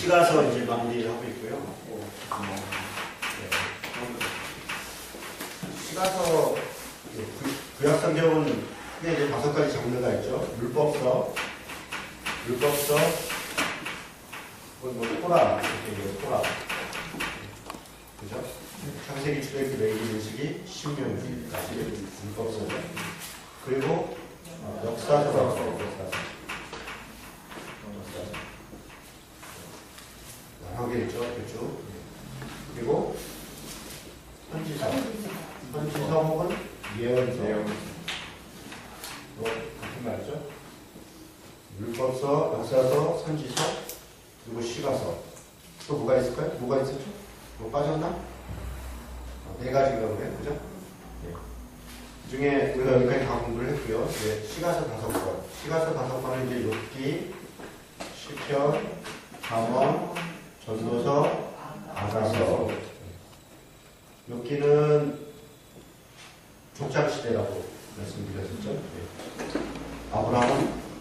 시가서 이제 마무리하고 있고요. 시가서 구약성경은 크게 이제 5가지 장르가 있죠. 율법서, 토라, 이렇게 토라, 그죠? 창세기, 출애굽기, 레위기, 민수기, 신명기까지 율법서죠. 그리고 역사서. 여러 개 있죠, 그렇죠? 그리고 선지서 혹은 예언서. 같은 말이죠. 율법서, 역사서, 선지서, 그리고 시가서. 또 뭐가 있을까요? 뭐가 있었죠? 뭐 빠졌나? 4가지가 그래요, 그죠? 네. 그 중에 우리가 여기까지 다 공부를 했고요. 네, 시가서 5권. 시가서 5권은 이제 욥기, 시편, 잠언, 전도서, 아가서. 욥기는 족장 시대라고 말씀드렸었죠. 네. 아브라함,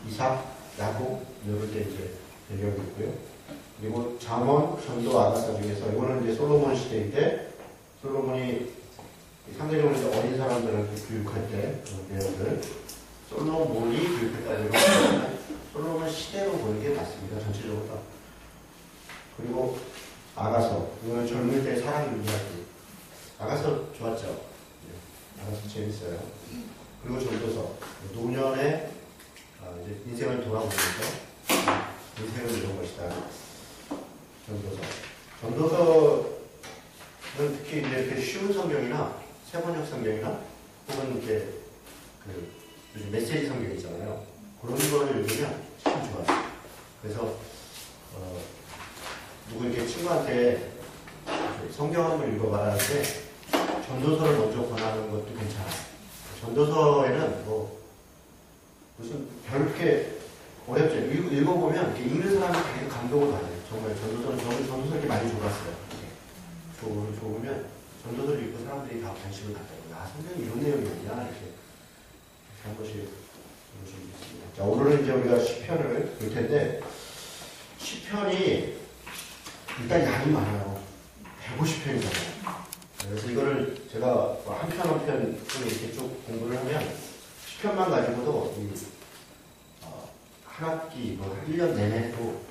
이삭, 야곱 이럴 때 이제 배경이 있고요. 그리고 잠언, 전도, 아가서 중에서 이거는 이제 솔로몬 시대인데 솔로몬이 상대적으로 이제 어린 사람들한테 교육할 때 그런 내용들 솔로몬이 교육했다고 하면 솔로몬 시대로 보는 게 맞습니다. 전체적으로. 그리고 아가서 이거는 젊을 때 사랑 이야기. 아가서 좋았죠. 네. 아가서 재밌어요. 그리고 전도서 노년의 이제 인생을 돌아보면서 인생을 이런 것이다. 전도서는 특히 이제 이렇게 쉬운 성경이나 세번역 성경이나 혹은 이렇게 요즘 메시지 성경 있잖아요. 그런 거를 읽으면 참 좋아요. 그래서 누구 이렇게 친구한테 성경 한번 읽어봐라 할 때 전도서를 먼저 권하는 것도 괜찮아요. 전도서에는 뭐 무슨 별렇게 어렵죠. 읽어보면 이렇게 읽는 사람이 되게 감동을 받아요. 정말 전도서 이렇게 많이 줘봤어요. 좋으면 전도서를 읽고 사람들이 다 관심을 갖다고 야 성경이 이런 내용이었냐 이렇게 한 것이 있습니다. 자, 오늘은 이제 우리가 시편을 볼 텐데 시편이 일단 양이 많아요. 150편이잖아요. 그래서 이거를 제가 한 편 한 편 이렇게 쭉 공부를 하면 시편만 가지고도 한 학기, 1년 내내도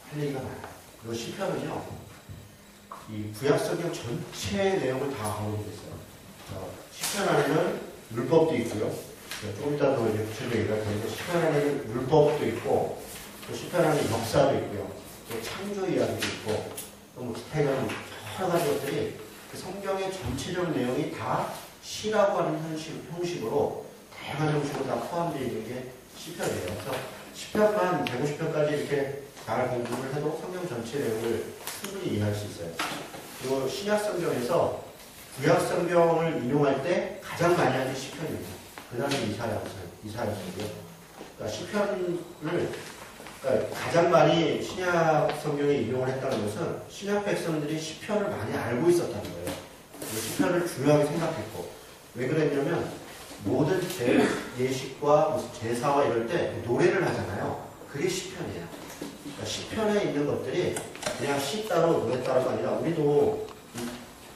할 얘기가 많아요. 그리고 시편은요, 이 구약성경 전체 내용을 다 가지고 있어요. 시편 안에는 율법도 있고요. 조금 이따 더 이제 구체적으로 얘기할 텐데, 시편 안에는 율법도 있고, 또 시편 안에 역사도 있고요. 또 창조 이야기도 있고, 또 뭐 기타 이런 여러 가지 것들이 그 성경의 전체적 내용이 다 시라고 하는 형식으로 다양한 형식으로 다 포함되어 있는 게 시편이에요. 그래서 시편만 150편까지 이렇게 잘 공부를 해도 성경 전체 내용을 충분히 이해할 수 있어요. 그리고 신약 성경에서 구약 성경을 인용할 때 가장 많이 하는 시편입니다. 그 다음에 이사야서고요. 그러니까 시편을 가장 많이 신약 성경에 인용을 했다는 것은 신약 백성들이 시편을 많이 알고 있었다는 거예요. 시편을 중요하게 생각했고 왜 그랬냐면 모든 예식과 무슨 제사와 이럴 때 노래를 하잖아요. 그게 시편이에요. 그러니까 시편에 있는 것들이 그냥 시 따로 노래 따로가 아니라 우리도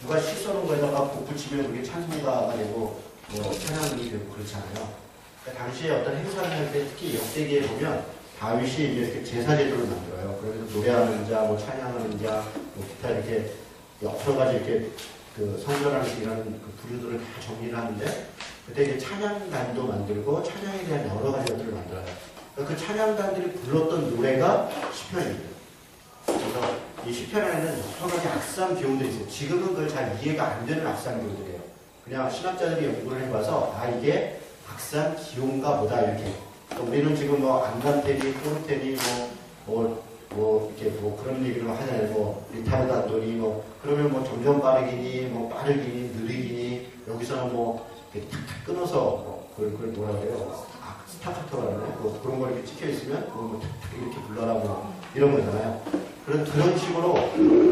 누가 시 써놓은 거에다가 곡 붙이면 그게 찬송가가 되고 뭐 찬양이 되고 그렇잖아요. 그러니까 당시에 어떤 행사를 할 때 특히 역대기에 보면 다윗이 이제 이렇게 제사제도를 만들어요. 그래서 노래하는 자, 뭐 찬양하는 자, 뭐 기타 이렇게 여러 가지 이렇게 그 성전하는 그 부류들을 다 정리를 하는데 그때 이제 찬양단도 만들고 찬양에 대한 여러 가지 것들을 만들어요. 그러니까 그 찬양단들이 불렀던 노래가 시편입니다. 그래서 이 시편 안에는 여러 가지 악상 기호들이 있어요. 지금은 그걸 잘 이해가 안 되는 악상 기호들이에요. 그냥 신학자들이 연구를 해봐서 이게 악상 기호인가 보다 이렇게. 우리는 지금 뭐 안간테리, 포르테리, 이렇게 뭐 그런 얘기를 하잖아요. 뭐 리타르드 안도니 뭐 그러면 뭐 점점 빠르기니 뭐 빠르기니 느리기니 여기서는 뭐 이렇게 탁탁 끊어서 그걸 뭐라 그래요? 스타카토라 그러나요? 뭐 그런 거 이렇게 찍혀 있으면 그걸 뭐 탁탁 이렇게 불러라 뭐 이런 거잖아요. 그런 식으로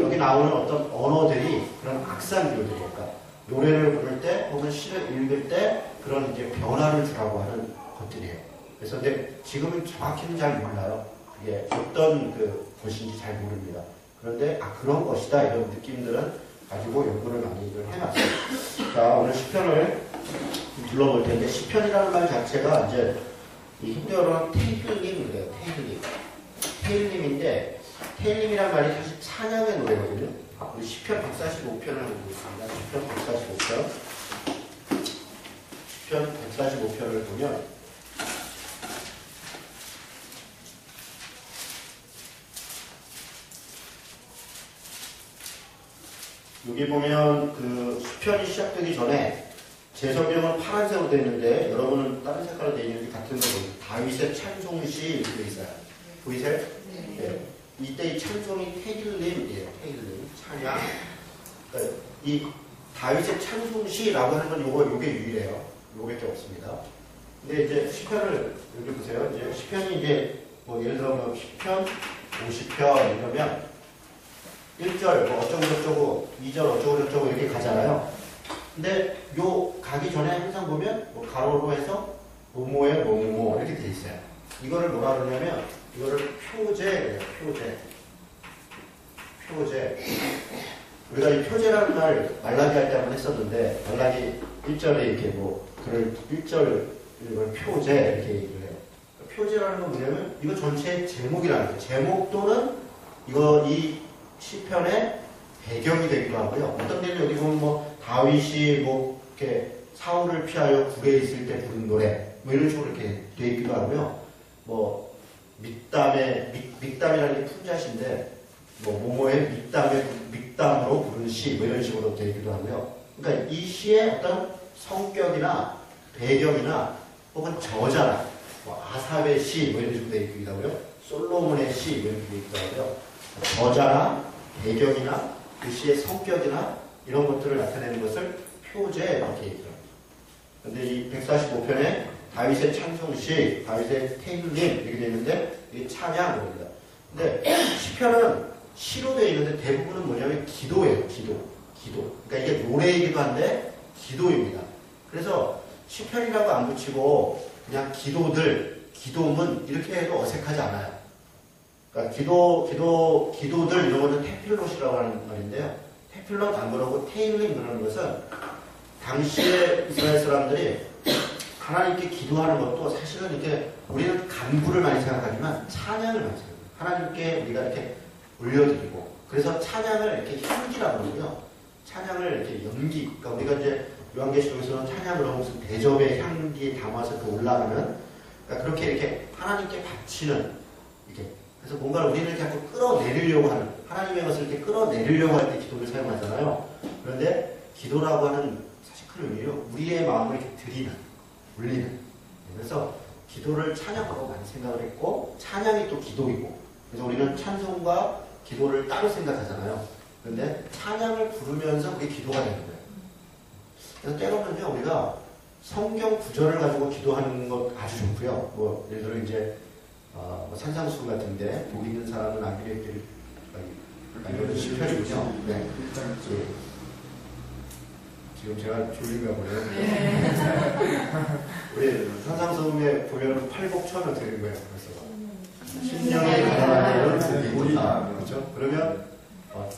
여기 나오는 어떤 언어들이 그런 악상 기호들이에요. 그러니까 노래를 부를 때 혹은 시를 읽을 때 그런 이제 변화를 주라고 하는 것들이에요. 그래서 근데 지금은 정확히는 잘 몰라요. 그게 어떤 그 것인지 잘 모릅니다. 그런데 그런 것이다 이런 느낌들은 가지고 연구를 많이 해놨어요. 자, 오늘 시편을 둘러볼 텐데 시편이라는 말 자체가 이제 이 히브리어로는 테일림이래요. 테일림인데 테일림이란 말이 사실 찬양의 노래거든요. 우리 시편 145편을 보고 있습니다. 시편 145편을 보면 여기 보면 그 시편이 시작되기 전에 제 성경은 파란색으로 되어 있는데 여러분은 다른 색깔로 되어 있는지 같은 거 보세요. 다윗의 찬송시 이렇게 되어 있어요. 보이세요? 네. 이때 이 찬송이 테일림이에요. 테일림, 찬양. 그러니까 이 다윗의 찬송시라고 하는 건 요게 유일해요. 요거밖에 없습니다. 근데 이제 시편을 여기 보세요. 이제 시편이 이제 뭐 예를 들어 뭐 시편 50편 이러면 1절 뭐 어쩌고저쩌고 2절 어쩌고저쩌고 이렇게 가잖아요. 근데 요 가기 전에 항상 보면 뭐 가로로 해서 뭐뭐에 뭐뭐 이렇게 돼 있어요. 이거를 뭐라 그러냐면 이거를 표제예요. 표제. 우리가 이 표제라는 말 말라기 할 때 한번 했었는데 말라기 1절에 이렇게 뭐 그걸 1절 이걸 표제 이렇게 얘기를 해요. 표제라는 건 뭐냐면 이거 전체의 제목이라는 거예요. 제목 또는 이 시편의 배경이 되기도 하고요. 어떤 데는 여기 보면 뭐 다윗이 뭐 이렇게 사울을 피하여 굴에 있을 때 부른 노래 뭐 이런 식으로 이렇게 되어 있기도 하고요. 뭐 믹담이라는 게 품자시인데 뭐 모모의 믹담으로 부른 시 뭐 이런 식으로 되어 있기도 하고요. 그러니까 이 시의 어떤 성격이나 배경이나 혹은 저자나 뭐 아삽의 시 뭐 이런 식으로 되어 있기도 하고요. 솔로몬의 시 뭐 이렇게 되어 있기도 하고요. 저자나 배경이나 그 시의 성격이나 이런 것들을 나타내는 것을 표제 이렇게 얘기합니다. 그런데 이 145편에 다윗의 찬송시, 다윗의 테일림 이렇게 되어 있는데 이게 찬양입니다. 근데 시편은 시로 되어 있는데 대부분은 뭐냐면 기도예요. 기도. 그러니까 이게 노래이기도 한데 기도입니다. 그래서 시편이라고 안 붙이고 그냥 기도문 이렇게 해도 어색하지 않아요. 그러니까 기도들 이런 거는 테필롯이라고 하는 말인데요. 테필롯 안 그러고 테일림 그러는 것은 당시에 이스라엘 사람들이 하나님께 기도하는 것도 사실은 이렇게 우리는 간구를 많이 생각하지만 찬양을 많이 생각해요. 하나님께 우리가 이렇게 올려드리고 그래서 찬양을 이렇게 향기라고 그러고요. 찬양을 이렇게 연기. 그러니까 우리가 이제 요한계시록에서는 찬양을 하고 무슨 대접의 향기 담아서 그 올라가는 그러니까 그렇게 이렇게 하나님께 바치는 이렇게 그래서 뭔가를 우리를 자꾸 끌어내리려고 하는 하나님의 것을 이렇게 끌어내리려고 할 때 기도를 사용하잖아요. 그런데 기도라고 하는 사실 큰 의미로 우리의 마음을 이렇게 울리는 그래서 기도를 찬양으로 많이 생각을 했고 찬양이 또 기도이고 그래서 우리는 찬송과 기도를 따로 생각하잖아요. 그런데 찬양을 부르면서 그게 기도가 되는 거예요. 그래서 때로는요 우리가 성경 구절을 가지고 기도하는 것 아주 좋고요. 뭐 예를 들어 이제 산상수 같은데 복 있는 사람은 아비의 길을 이런 시편이군요. 네. 지금 제가 졸린가 보네요. 우리 산상수에 보면 팔복천을 드리는 거예요. 그래서 심령이 가난한 자는 복이 있다. 그렇죠? 그러면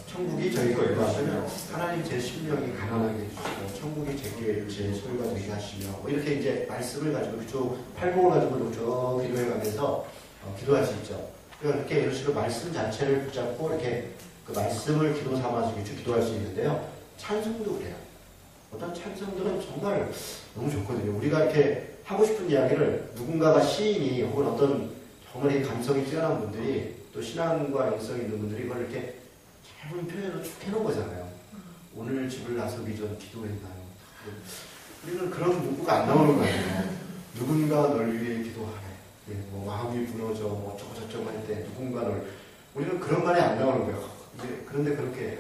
천국이 저희 거예요. 하시면 하나님 제 심령이 가난하게 해주시고 천국이 제 소유가 되게 하시며 뭐 이렇게 이제 말씀을 가지고 쭉 팔복을 가지고 쭉 기도해가면서 기도할 수 있죠. 그러니까 이렇게 이런 식으로 말씀 자체를 붙잡고 이렇게 그 말씀을 기도 삼아서 기도할 수 있는데요. 찬송도 그래요. 어떤 찬송들은 정말 너무 좋거든요. 우리가 이렇게 하고 싶은 이야기를 누군가가 시인이 혹은 어떤 정말 감성이 뛰어난 분들이 또 신앙과 영성이 있는 분들이 이걸 이렇게 짧은 표현으로 쭉 해놓은 거잖아요. 오늘 집을 나서기 전 기도했나요? 우리는 그런 문구가 안 나오는 거예요. 누군가 널 위해 기도하네. 뭐 마음이 무너져 뭐 어쩌고저쩌고 할 때 누군가 우리는 그런 말이 안 나오는 거예요. 그런데 그렇게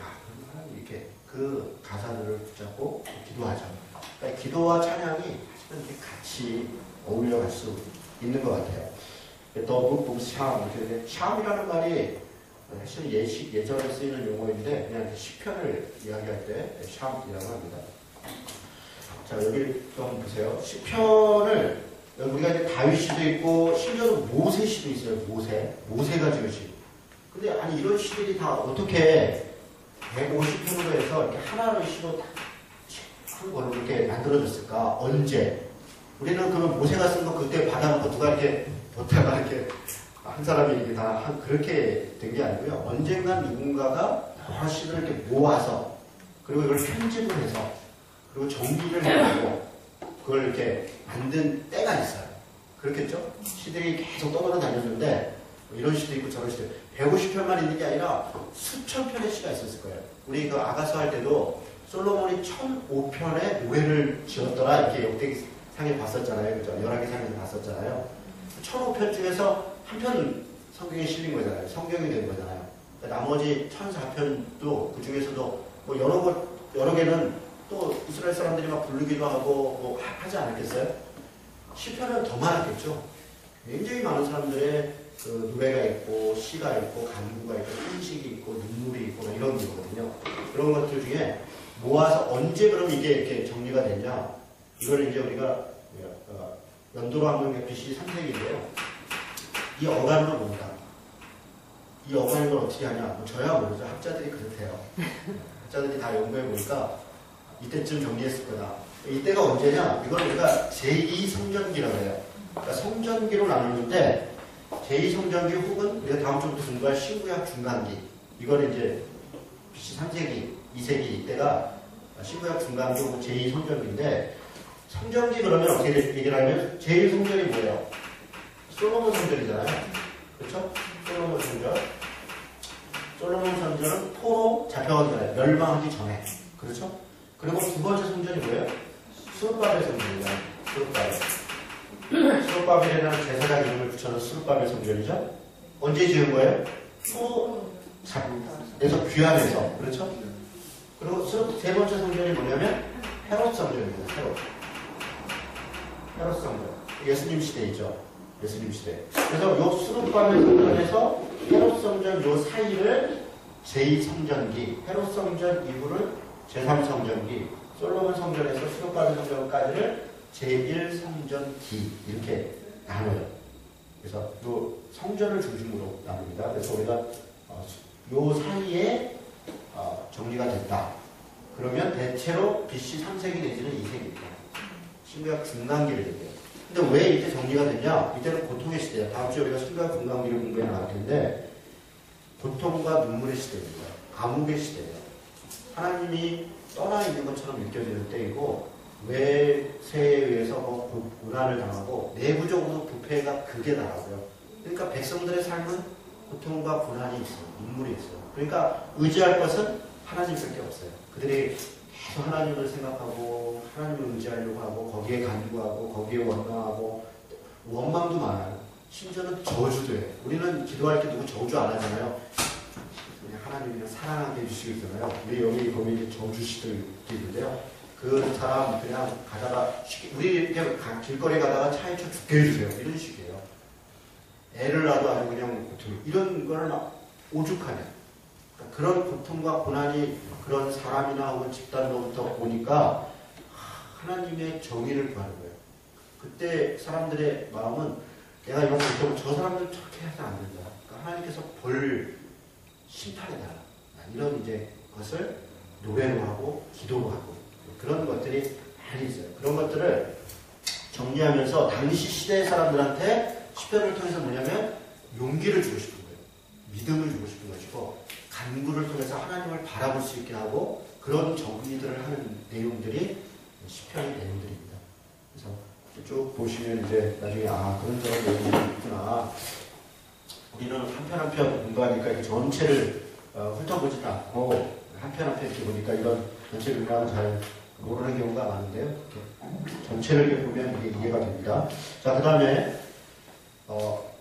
이렇게 그 가사들을 붙잡고 기도하죠. 그러니까 기도와 찬양이 사실은 이렇게 같이 어울려 갈 수 있는 것 같아요. 또 샴 이렇게 샴이라는 말이 사실 예전에 쓰이는 용어인데 그냥 시편을 이야기할 때 샴이라고 합니다. 자 여기 또 한번 보세요. 시편을 우리가 이제 다윗 시도 있고 심지어는 모세 시도 있어요. 모세가 지은 시. 근데 아니 이런 시들이 다 어떻게 150편으로 해서 이렇게 하나의 시로 한 권을 이렇게 만들어졌을까? 언제? 우리는 그러면 모세가 쓴 거 그때 받아놓고 누가 이렇게 보다가 이렇게 한 사람이 이렇게 다 그렇게 된 게 아니고요. 언젠간 누군가가 여러 시를 이렇게 모아서 그리고 이걸 편집을 해서 그리고 정리를 해가지고 그걸 이렇게 만든 때가 있어요. 그렇겠죠? 시들이 계속 떠돌아 다녔는데 이런 시도 있고 저런 시도 있고 150편만 있는 게 아니라 수천 편의 시가 있었을 거예요. 우리 그 아가서 할 때도 솔로몬이 1005편의 노래를 지었더라 이렇게 역대상에 봤었잖아요. 그죠? 열왕기상에서 봤었잖아요. 1005편 중에서 한 편 성경에 실린 거잖아요. 성경이 된 거잖아요. 그러니까 나머지 1004편도 그 중에서도 뭐 여러 개는 또 이스라엘 사람들이 막 부르기도 하고 뭐 하지 않았겠어요? 시편은 더 많았겠죠. 굉장히 많은 사람들의 그 노래가 있고 시가 있고 간구가 있고 한식이 있고 눈물이 있고 이런 거거든요. 그런 것들 중에 모아서 언제 그럼 이게 이렇게 정리가 됐냐? 이걸 이제 우리가 연도로 하면 BC 3세기인데요. 이 어간을 몬다. 이 어간을 어떻게 하냐? 뭐 저야 모르죠. 학자들이 그렇대요. 학자들이 다 연구해 보니까 이때쯤 정리했을 거다. 이때가 언제냐? 이걸 우리가 제2성전기라고 해요. 그러니까 성전기로 나누는데 제2성전기 혹은 우리가 다음 주부터 공부할 신구약 중간기. 이걸 이제 BC 3세기, 2세기 이때가 신구약 중간기 혹은 제2성전기인데 성전기 그러면 어떻게 얘기를 하면 제1성전이 뭐예요? 솔로몬 성전이잖아요. 그렇죠? 솔로몬 성전. 솔로몬 성전은 포로 잡혀가기 전에, 멸망하기 전에. 그렇죠? 그리고 두 번째 성전이 뭐예요? 스룹바벨 성전입니다. 스룹바벨. 스룹바벨이라는 제사장 이름을 붙여놓은 스룹바벨 성전이죠? 언제 지은 거예요? 포로 잡혀서 귀환해서. 그렇죠? 그리고 세 번째 성전이 뭐냐면 헤롯 성전입니다. 헤롯 성전. 예수님 시대이죠. 예수님 시대. 그래서 요 스룹바벨 성전에서 헤롯 성전 요 사이를 제2성전기, 헤롯 성전 이후를 제3성전기, 솔로몬 성전에서 스룹바벨 성전까지를 제1성전기 이렇게 나눠요. 그래서 요 성전을 중심으로 나눕니다. 그래서 우리가 요 사이에 정리가 됐다. 그러면 대체로 BC 3세기 내지는 2세기입니다. 신구약 중간기를 얘기해요. 근데 왜 이때 정리가 됐냐? 이때는 고통의 시대야. 다음 주에 우리가 신구약 중간기를 공부해 나갈 텐데 고통과 눈물의 시대입니다. 암흑의 시대예요. 하나님이 떠나 있는 것처럼 느껴지는 때이고 외세에 의해서 고난을 당하고 내부적으로 부패가 극에 달하고요. 그러니까 백성들의 삶은 고통과 고난이 있어요. 눈물이 있어요. 그러니까 의지할 것은 하나님밖에 없어요. 그들이 계속 하나님을 생각하고 하나님을 의지하려고 하고 거기에 간구하고 거기에 원망하고 원망도 많아요. 심지어는 저주도 해요. 우리는 기도할 때 누구 저주 안 하잖아요. 그냥 하나님이 사랑하게 해주시겠잖아요. 우리 여기 보면 저주시들 있는데요. 그 사람 그냥 가다가 우리 이렇게 길거리 가다가 차에 쳐 죽게 해주세요. 이런 식이에요. 애를 낳아도 아주 그냥 이런 거를 막 오죽하네. 그런 고통과 고난이 그런 사람이나 혹은 집단으로부터 오니까 하나님의 정의를 구하는 거예요. 그때 사람들의 마음은 내가 이런 고통, 저 사람들 저렇게 해서 안 된다. 그러니까 하나님께서 벌 심판해달라. 이런 이제 것을 노래로 하고 기도로 하고 그런 것들이 많이 있어요. 그런 것들을 정리하면서 당시 시대의 사람들한테 시편을 통해서 뭐냐면 용기를 주고 싶은 거예요. 믿음을 주고 싶은 것이고 간구를 통해서 하나님을 바라볼 수 있게 하고 그런 정리들을 하는 내용들이 시편의 내용들입니다. 그래서 쭉 보시면 이제 나중에 그런 저런 내용들이 있구나. 우리는 한 편 한 편 공부하니까 이 전체를 훑어보지도 않고 한 편 한 편 이렇게 보니까 이런 전체 맥락은 잘 모르는 경우가 많은데요. 이렇게 전체를 이렇게 보면 이게 이해가 됩니다. 자, 그 다음에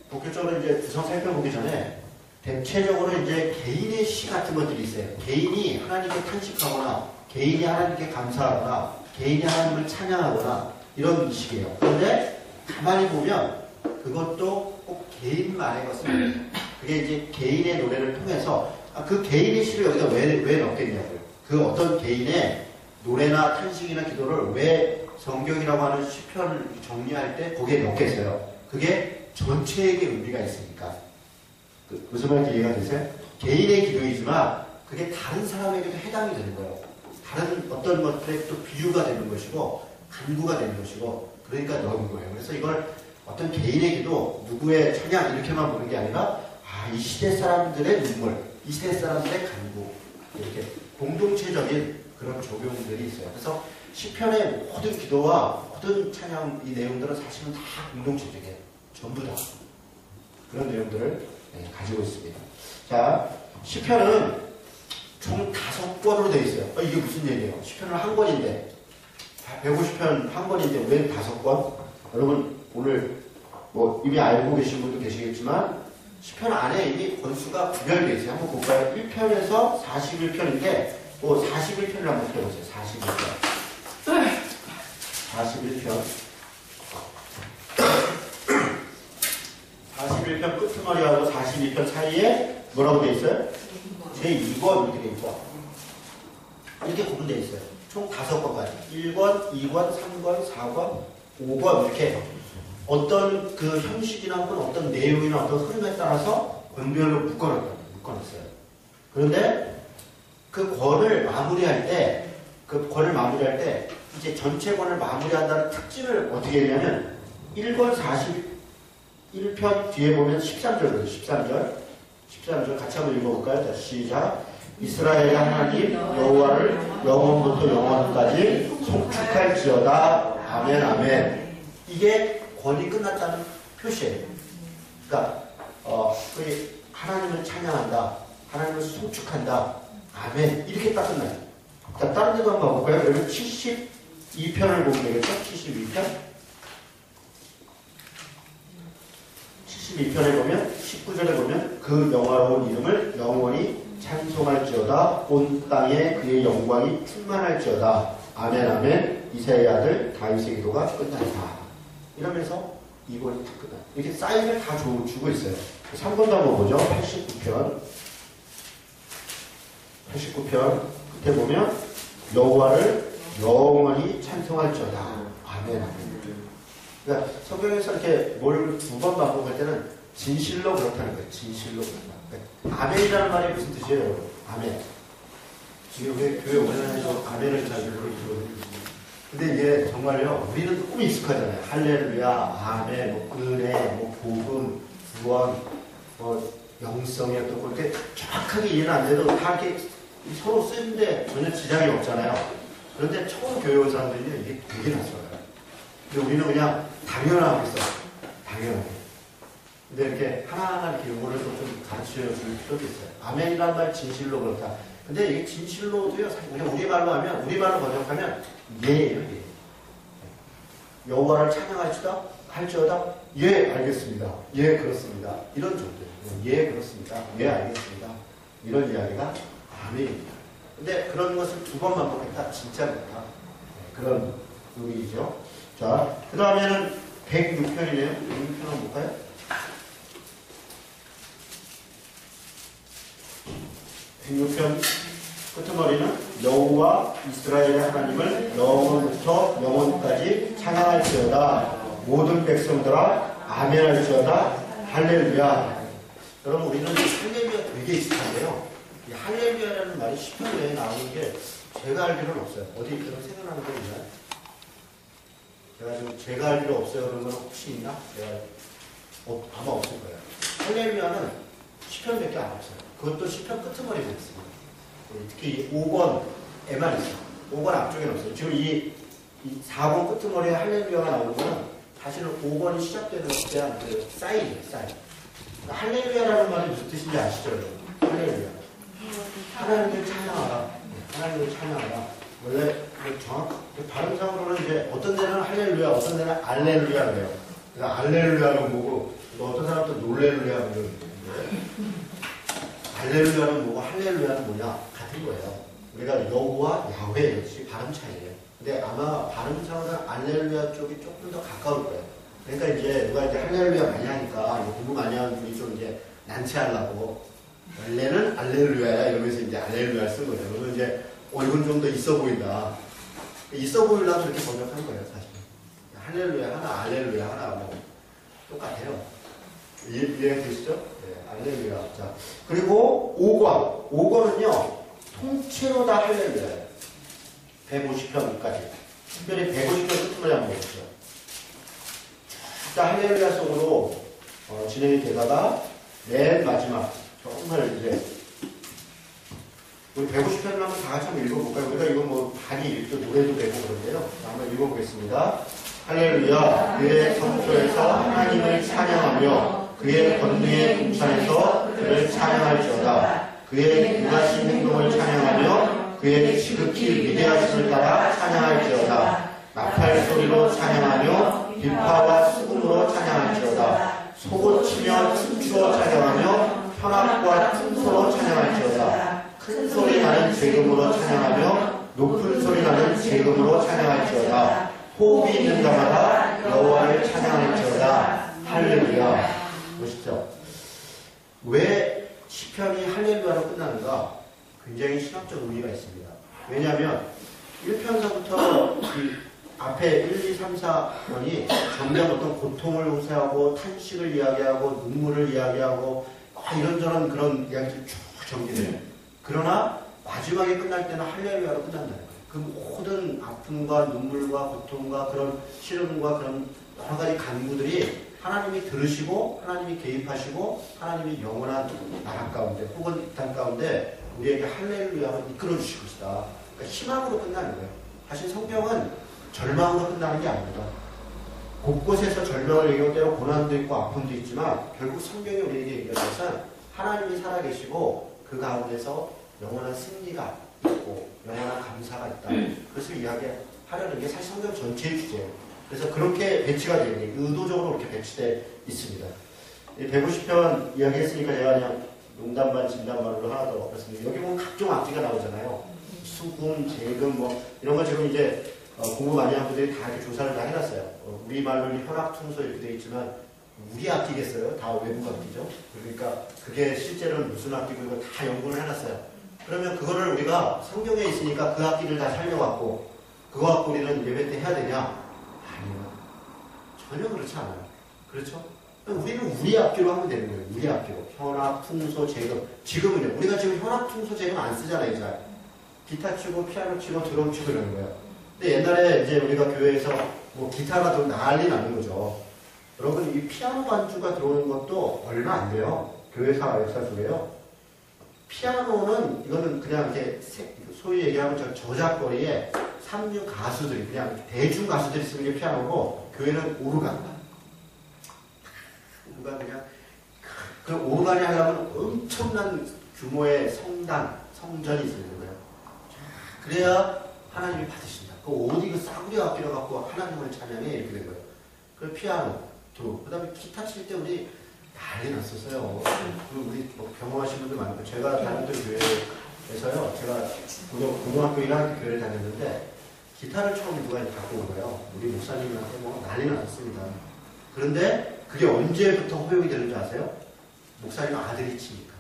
본격적으로 이제 구성 살펴보기 전에 대체적으로 이제 개인의 시 같은 것들이 있어요. 개인이 하나님께 탄식하거나, 개인이 하나님께 감사하거나, 개인이 하나님을 찬양하거나, 이런 식이에요. 그런데 가만히 보면 그것도 꼭 개인만의 것은 아니에요. 그게 이제 개인의 노래를 통해서, 그 개인의 시를 여기다 왜 넣겠냐고요. 그 어떤 개인의 노래나 탄식이나 기도를 왜 성경이라고 하는 시편을 정리할 때 거기에 넣겠어요. 그게 전체에게 의미가 있으니까. 무슨 말인지 이해가 되세요? 개인의 기도이지만 그게 다른 사람에게도 해당이 되는 거예요. 다른 어떤 것들에 또 비유가 되는 것이고 간구가 되는 것이고 그러니까 넣은 거예요. 그래서 이걸 어떤 개인의 기도, 누구의 찬양 이렇게만 보는 게 아니라 이 시대 사람들의 눈물, 이 시대 사람들의 간구 이렇게 공동체적인 그런 적용들이 있어요. 그래서 시편의 모든 기도와 모든 찬양 이 내용들은 사실은 다 공동체적이에요. 전부 다 그런 내용들을 가지고 있습니다. 자, 시편은 총 5권으로 되어 있어요. 이게 무슨 얘기예요? 시편은 한 권인데 150편 한 권인데 왜 5권? 여러분 오늘 뭐 이미 알고 계신 분도 계시겠지만 시편 안에 이미 권수가 구별되어 있어요. 한번 볼까요? 1편에서 41편인데 41편을 한번 해보세요. 41편 41편 끝머리하고 42편 사이에 뭐라고 되어 있어요? 제2권 이렇게 되어 있죠. 이렇게 구분되어 있어요. 총 5권까지 1권, 2권, 3권, 4권, 5권 이렇게 어떤 그 형식이나 혹은 어떤 내용이나 어떤 흐름에 따라서 권별로 묶어놨어요. 그런데 그 권을 마무리할 때 이제 전체 권을 마무리한다는 특징을 어떻게 했냐면 1권 41편 뒤에 보면 13절이거든요. 13절 같이 한번 읽어볼까요? 자, 시작. 이스라엘의 하나님 여호와를 영원부터 영원까지 송축할지어다. 아멘 아멘. 이게 권이 끝났다는 표시예요. 그러니까 하나님을 찬양한다. 하나님을 송축한다. 아멘. 이렇게 딱 끝나요. 자, 다른 데도 한번 가볼까요? 여러분 72편을 보면 되겠죠? 72편. 72편에 보면 19절에 보면 그 영화로운 이름을 영원히 찬송할지어다. 온 땅에 그의 영광이 충만할지어다. 아멘 아멘. 이새의 아들 다윗의 기도가 끝난다. 이러면서 2권이 다 끝나요. 이렇게 사인을 다 주고 있어요. 3번도 한번 보죠. 89편 끝에 보면 여호와를 영원히 찬송할지어다. 아멘 아멘. 그러니까 성경에서 이렇게 뭘 2번 반복할 때는 진실로 그렇다는 거예요. 진실로 그렇다. 그러니까 아멘이라는 말이 무슨 뜻이에요, 여러분? 아멘. 지금 왜 교회 오면서 아멘을 잘 부르거든요. 근데 이게 정말요, 우리는 너무 익숙하잖아요. 할렐루야, 아멘, 뭐 은혜, 뭐 복음, 구원, 뭐 영성의 어떤 거 이렇게 정확하게 이해는 안 돼도 다 이렇게 서로 쓰는데 전혀 지장이 없잖아요. 그런데 처음 교회 온 사람들이 이게 되게 낯설어요. 근데 우리는 그냥 당연하고 있어요. 당연하게. 근데 이렇게 하나하나 이렇게 요거를 좀 가르쳐 줄 필요도 있어요. 아멘이란 말 진실로 그렇다. 근데 이게 진실로도요, 사실 그냥 우리말로 번역하면 예예요, 예. 여호와를 찬양할지어다. 예, 알겠습니다. 예, 그렇습니다. 이런 정도예요. 예, 그렇습니다. 예, 알겠습니다. 이런 이야기가 아멘입니다. 근데 그런 것을 2번 반복했다. 진짜 그렇다. 그런 의미죠. 자, 그 다음에는 106편이네요. 106편 한번 볼까요? 106편 끝머리는 여호와 이스라엘의 하나님을 영원부터 영원까지 찬양할지어다. 모든 백성들아 아멘할지어다. 할렐루야. 여러분 우리는 할렐루야 되게 익숙한데요. 이 할렐루야라는 말이 시편 외에 나오는 게 제가 알기로는 없어요. 어디 그런 생각나는 거 있나요? 제가 알기로 없어요. 그런 건 혹시 있나? 아마 없을 거예요. 할렐루야는 시편밖에 안 없어요. 그것도 시편 끝머리에 있습니다. 특히 5권에만 있어요. 5권 앞쪽에는 없어요. 지금 이 4권 끝머리에 할렐루야가 나오는 거는 사실은 5권이 시작되는 대한 그 사인이에요. 사인. 할렐루야라는 말이 무슨 뜻인지 아시죠? 할렐루야. 하나님을 찬양하라. 하나님을 찬양하라. 원래 발음상으로는 이제 어떤 데는 할렐루야, 어떤 데는 알렐루야 그래요. 그래서 알렐루야는 뭐고, 또 어떤 사람도 놀렐루야 그러는데 알렐루야는 뭐고 할렐루야는 뭐냐 같은 거예요. 우리가 여호와 야훼 역시 발음 차이예요. 근데 아마 발음상으로는 알렐루야 쪽이 조금 더 가까울 거예요. 그러니까 이제 누가 이제 할렐루야 많이 하니까 공부 많이 하는 분이 좀 이제 난처하려고 원래는 알렐루야야 이러면서 이제 알렐루야 쓴 거죠. 그러면 이제 이건 좀 더 있어 보인다. 있어 보이려고 이렇게 번역한 거예요, 사실. 할렐루야 하나, 알렐루야 하나, 뭐, 똑같아요. 이해가 되시죠? 네, 할렐루야. 자, 그리고 5권. 5권은요, 통째로 다 할렐루야예요. 150편까지. 특별히 150편 끝으로 한번 보시죠. 다 할렐루야 속으로 진행이 되다가 맨 마지막, 정말 이제, 우리 150편을 한번 다 같이 한번 읽어볼까요? 우리가 이거 뭐 많이 읽죠. 노래도 되고 그런데요. 자, 한번 읽어보겠습니다. 할렐루야, 그의 성소에서 하나님을 찬양하며 그의 권능의 궁창에서 그를 찬양할지어다. 그의 유하신 행동을 찬양하며 그의 지극히 위대하심을 따라 찬양할지어다. 나팔 소리로 찬양하며 비파와 수금으로 찬양할지어다. 소고치며 춤추어 찬양하며 현악과 춤소로 찬양할지어다. 큰 소리 나는 재금으로 찬양하며 높은 소리 나는 재금으로 찬양할지어다. 호흡이 있는 자마다 여호와를 찬양할지어다. 할렐루야. 보시죠. 왜 시편이 할렐루야로 끝나는가? 굉장히 신학적 의미가 있습니다. 왜냐하면 1편서부터 이 앞에 1, 2, 3, 4번이 점점 어떤 고통을 호소하고 탄식을 이야기하고 눈물을 이야기하고 이런저런 그런 이야기들이 쭉 전개돼요. 그러나 마지막에 끝날 때는 할렐루야로 끝난다는 거예요. 그 모든 아픔과 눈물과 고통과 그런 시름과 그런 여러 가지 간구들이 하나님이 들으시고 하나님이 개입하시고 하나님이 영원한 나라 가운데 혹은 이 땅 가운데 우리에게 할렐루야로 이끌어 주실 것이다. 그러니까 희망으로 끝나는 거예요. 사실 성경은 절망으로 끝나는 게 아닙니다. 곳곳에서 절망을 얘기하고 때로 고난도 있고 아픔도 있지만 결국 성경이 우리에게 얘기하는 것은 하나님이 살아계시고 그 가운데서 영원한 승리가 있고 영원한 감사가 있다. 그것을 이야기하려는 게 사실 성경 전체의 주제예요. 그래서 그렇게 배치가 되어 있는, 의도적으로 그렇게 배치되어 있습니다. 150편 이야기했으니까 제가 그냥 농담반 진담반으로 하나 더 엎었습니다. 여기 보면 각종 악기가 나오잖아요. 수금, 재금 뭐 이런 거 지금 이제 공부 많이 한 분들이 다 이렇게 조사를 다 해놨어요. 우리말로는 현악, 퉁소 이렇게 되어 있지만 우리 악기겠어요? 다 외국 악기죠. 그러니까 그게 실제로는 무슨 악기고 이거 다 연구를 해놨어요. 그러면 그거를 우리가 성경에 있으니까 그 악기를 다 살려갖고 그거 갖고 우리는 예배 때 해야 되냐? 아니요. 전혀 그렇지 않아요. 그렇죠? 우리는 우리 악기로 하면 되는 거예요. 우리 악기로. 현악, 퉁소, 재금. 지금은요. 우리가 지금 현악, 퉁소, 재금 안 쓰잖아요. 이제. 기타 치고 피아노 치고 드럼 치고 이러는 거예요. 근데 옛날에 이제 우리가 교회에서 뭐 기타가 좀 난리 나는 거죠. 여러분 이 피아노 반주가 들어오는 것도 얼마 안 돼요. 교회사 역사 속에요. 피아노는 이거는 그냥 이제 소위 얘기하면 저작거리에 삼류 가수들이 그냥 대중 가수들이 쓰는 게 피아노고 교회는 오르간. 오르간 그냥 그 오르간이 하려면 엄청난 규모의 성당, 성전이 있는 거예요. 그래야 하나님이 받으신다. 그 어디 그 싸구려 악기를 갖고 하나님을 찬양해 이렇게 된 거예요. 그 피아노, 그 다음에 기타 칠 때 우리 난리 났었어요. 우리 뭐 경험하신 분들 많고 제가 다니던 교회에서요. 제가 고등학교 1학년 때 교회를 다녔는데 기타를 처음 누가 갖고 온 거예요. 우리 목사님한테 뭐 난리 났습니다. 그런데 그게 언제부터 허용이 되는 줄 아세요? 목사님 아들이 치니까.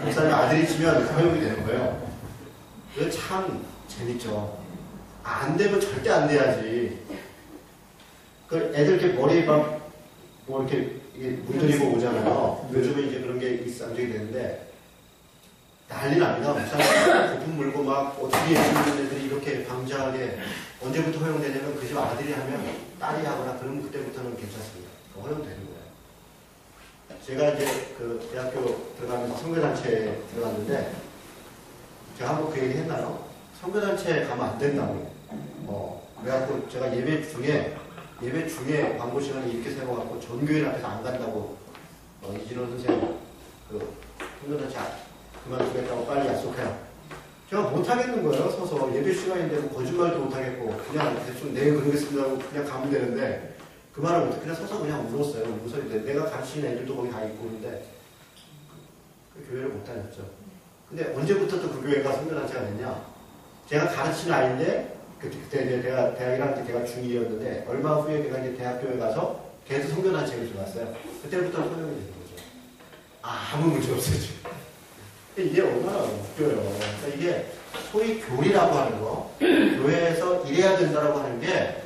목사님 아들이 치면 허용이 되는 거예요. 이거 참 재밌죠. 안 되면 절대 안 돼야지. 그 애들 이렇게 머리에 막 뭐 이렇게 물들이고 오잖아요. 요즘에 이제 그런 게 일상적이 되는데 난리 납니다. 목사님 거품 물고 막 어떻게 있는 애들이 이렇게 방자하게 언제부터 허용되냐면 그 집 아들이 하면 딸이 하거나 그러면 그때부터는 괜찮습니다. 허용되는 거예요. 제가 이제 그 대학교 들어가면서 선교단체에 들어갔는데 제가 한번 그 얘기 했나요? 선교단체에 가면 안 된다고. 그래갖고 제가 예배 중에 광고 시간에 이렇게 세워갖고 전교인 앞에서 안 간다고 이진원 선생님 그 선교단체 그만두겠다고 빨리 약속해요. 제가 못하겠는 거예요. 서서 예배 시간인데 거짓말도 못하겠고 그냥 대충 네 그러겠습니다 하고 그냥 가면 되는데 그 말을 못해 그냥 서서 그냥 울었어요. 울어서 내가 가르치는 애들도 거기 다 있고 그런데 그 교회를 못 다녔죠. 근데 언제부터 또 그 교회가 선교단체가 됐냐? 제가 가르치는 아이인데 그때 이제 대학 1학년 때 제가 중2였는데 얼마 후에 제가 이제 대학교에 가서 걔도 선교단체에 들어갔어요. 그때부터 허용이 되는 거죠. 아무 문제 없어요. 이게 얼마나 웃겨요. 그러니까 이게 소위 교리라고 하는 거, 교회에서 이래야 된다라고 하는 게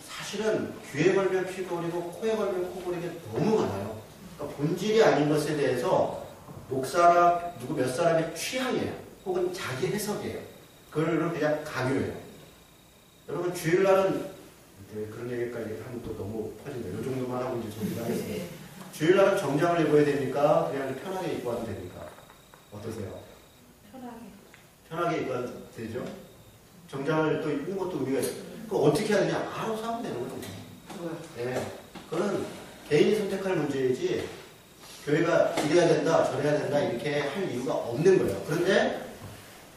사실은 귀에 걸면 귀 고리고 코에 걸면 코 고리게 너무 많아요. 그러니까 본질이 아닌 것에 대해서 목사나 누구 몇 사람의 취향이에요. 혹은 자기 해석이에요. 그걸 그냥 강요해요. 여러분 주일날은 그런 얘기까지 하면 또 너무 퍼진다. 이 정도만 하고 이제 정리를 하겠습니다. 주일날은 정장을 입어야 되니까 그냥 편하게 입고 와도 되니까 어떠세요? 편하게 입어도 되죠? 정장을 또 입는 것도 의미가 있어요. 그거 어떻게 해야 되냐? 알아서 하면 되는 거죠. 네. 그거는 개인이 선택할 문제이지 교회가 이래야 된다, 저래야 된다 이렇게 할 이유가 없는 거예요. 그런데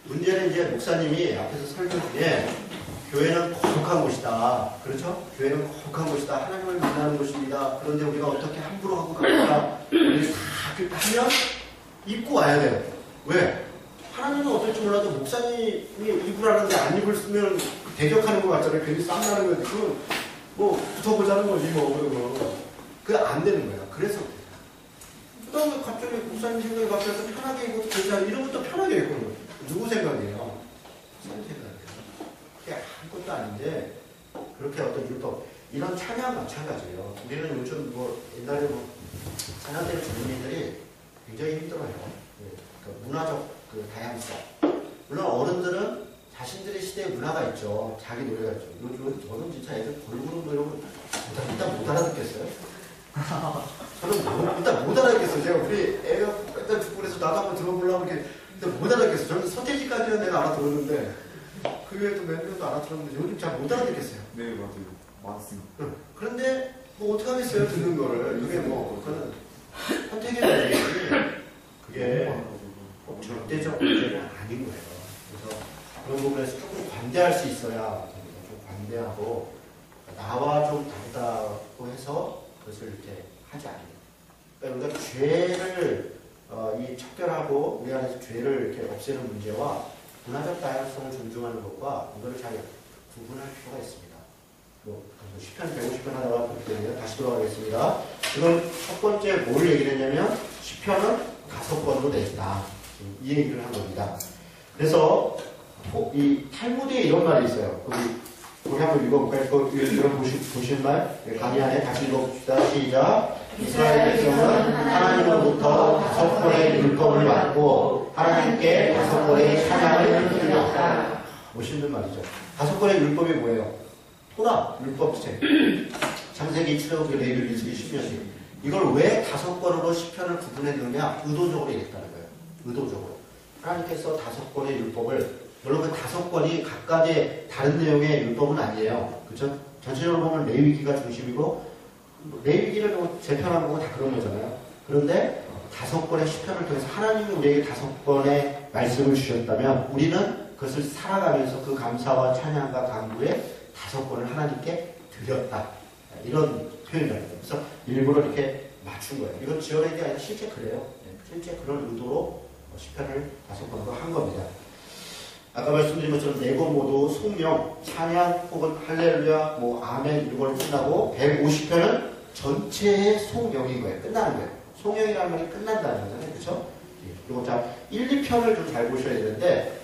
문제는 이제 목사님이 앞에서 설교 중에 교회는 거룩한 곳이다. 그렇죠? 교회는 거룩한 곳이다. 하나님을 만나는 곳입니다. 그런데 우리가 어떻게 함부로 하고 갑니까? 우리 다 하면 입고 와야 돼요. 왜? 하나님은 어떨지 몰라도 목사님이 입으라는데 안 입으면 대적하는 것 같잖아요. 괜히 쌈나는 거지. 그건 뭐 붙어보자는 거지 뭐 그런 거. 그게 안 되는 거예요. 그래서 그다음에 갑자기 목사님 생각이 바뀌어서 편하게 입어도 되지 않아. 이런 것도 편하게 입고 있는 거예요. 누구 생각이에요? 목사님 생각이에요. 그게 아무것도 아닌데 그렇게 어떤 율법 이런 찬양 마찬가지예요. 우리는 요즘 뭐 옛날에 뭐 찬양 때는 주민들이 굉장히 힘들어요. 그러니까 문화적 그 다양성. 물론 어른들은 자신들의 시대에 문화가 있죠. 자기 노래가 있죠. 요즘 저는 진짜 애들 걸그룹 뭐 이런 거 일단 못 알아듣겠어요. 저는 일단 못 알아듣겠어요. 제가 우리 애가 맨날 듣고 그래서 나도 한번 들어보려고 이렇게 근데 못 알아듣겠어요. 저는 서태지까지는 내가 알아들었는데 그 외에 또 몇 명도 알아들었는데 요즘 잘 못 알아듣겠어요. 네, 맞아요. 맞습니다. 그런데 뭐 어떡하겠어요. 듣는 거를. 이게 뭐 그거는 선택의 문제지 그게 절대적 문제는 아닌 거예요. 그래서 그런 부분에서 조금 관대할 수 있어야 됩니다. 좀 관대하고 나와 좀 다르다고 해서 그것을 이렇게 하지 않는. 그러니까 우리가 죄를 이 척결하고 우리 안에서 죄를 이렇게 없애는 문제와 문화적 다양성을 존중하는 것과 이걸 잘 구분할 필요가 있습니다. 뭐 10편 150편 하다가 그렇기 때문에 다시 돌아가겠습니다. 지금 첫 번째 뭘 얘기를 했냐면 10편은 5번으로 되있다. 이 얘기를 한 겁니다. 그래서 이 탈무드에 이런 말이 있어요. 우리 한번 읽어볼까요? 여러분 보신 말 강의 안에 다시 읽어봅시다. 시작. 이스라엘 백성은 하나님으로부터 5번의 율법을 받고 하나님께 5번의 찬양을 드렸다. 멋있는 말이죠. 5번의 율법이 뭐예요? 토라, 율법책. 창세기, 출애굽기, 레위기, 민수기, 신명기. 이걸 왜 5번으로 10편을 구분해 놓느냐? 의도적으로 얘기했다는 거예요. 의도적으로. 하나님께서 5번의 율법을, 물론 그 5번이 각각의 다른 내용의 율법은 아니에요. 그렇죠? 전체적으로 보면 레위기가 중심이고, 레위기를 재편한 거고 다 그런 거잖아요. 그런데 5번의 10편을 통해서 하나님이 우리에게 5번의 말씀을 주셨다면, 우리는 그것을 살아가면서 그 감사와 찬양과 간구에 5번을 하나님께 드렸다. 이런 표현이라는 거예요. 그래서 일부러 이렇게 맞춘 거예요. 이건 지어낸 게 아니라 실제 그래요. 실제 그런 의도로 10편을 5번으로 한 겁니다. 아까 말씀드린 것처럼 4권 모두 송명, 찬양 혹은 할렐루야, 뭐 아멘 이걸 끝나고 150편은 전체의 송명인 거예요. 끝나는 거예요. 송명이라는 말이 끝난다는 거잖아요. 그렇죠? 그리고 자 1, 2편을 좀 잘 보셔야 되는데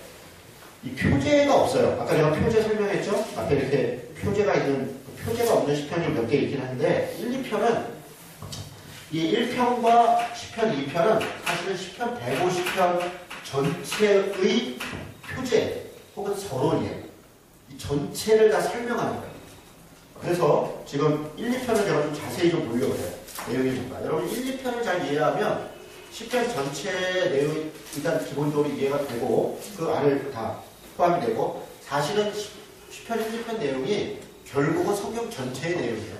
이 표제가 없어요. 아까 제가 표제 설명했죠? 앞에 이렇게 표제가 있는 표제가 없는 10편이 몇 개 있긴 한데 1, 2편은 이 1편과 10편, 2편은 사실은 10편, 150편 전체의 표제 혹은 서론이에요. 이 전체를 다 설명하는 거예요. 그래서 지금 1, 2편을 제가 좀 자세히 좀 보려고 해요. 내용이 뭔가. 여러분 1, 2편을 잘 이해하면 10편 전체 내용이 일단 기본적으로 이해가 되고 그 안을 다 포함이 되고 사실은 10편, 1, 2편 내용이 결국은 성경 전체의 내용이에요.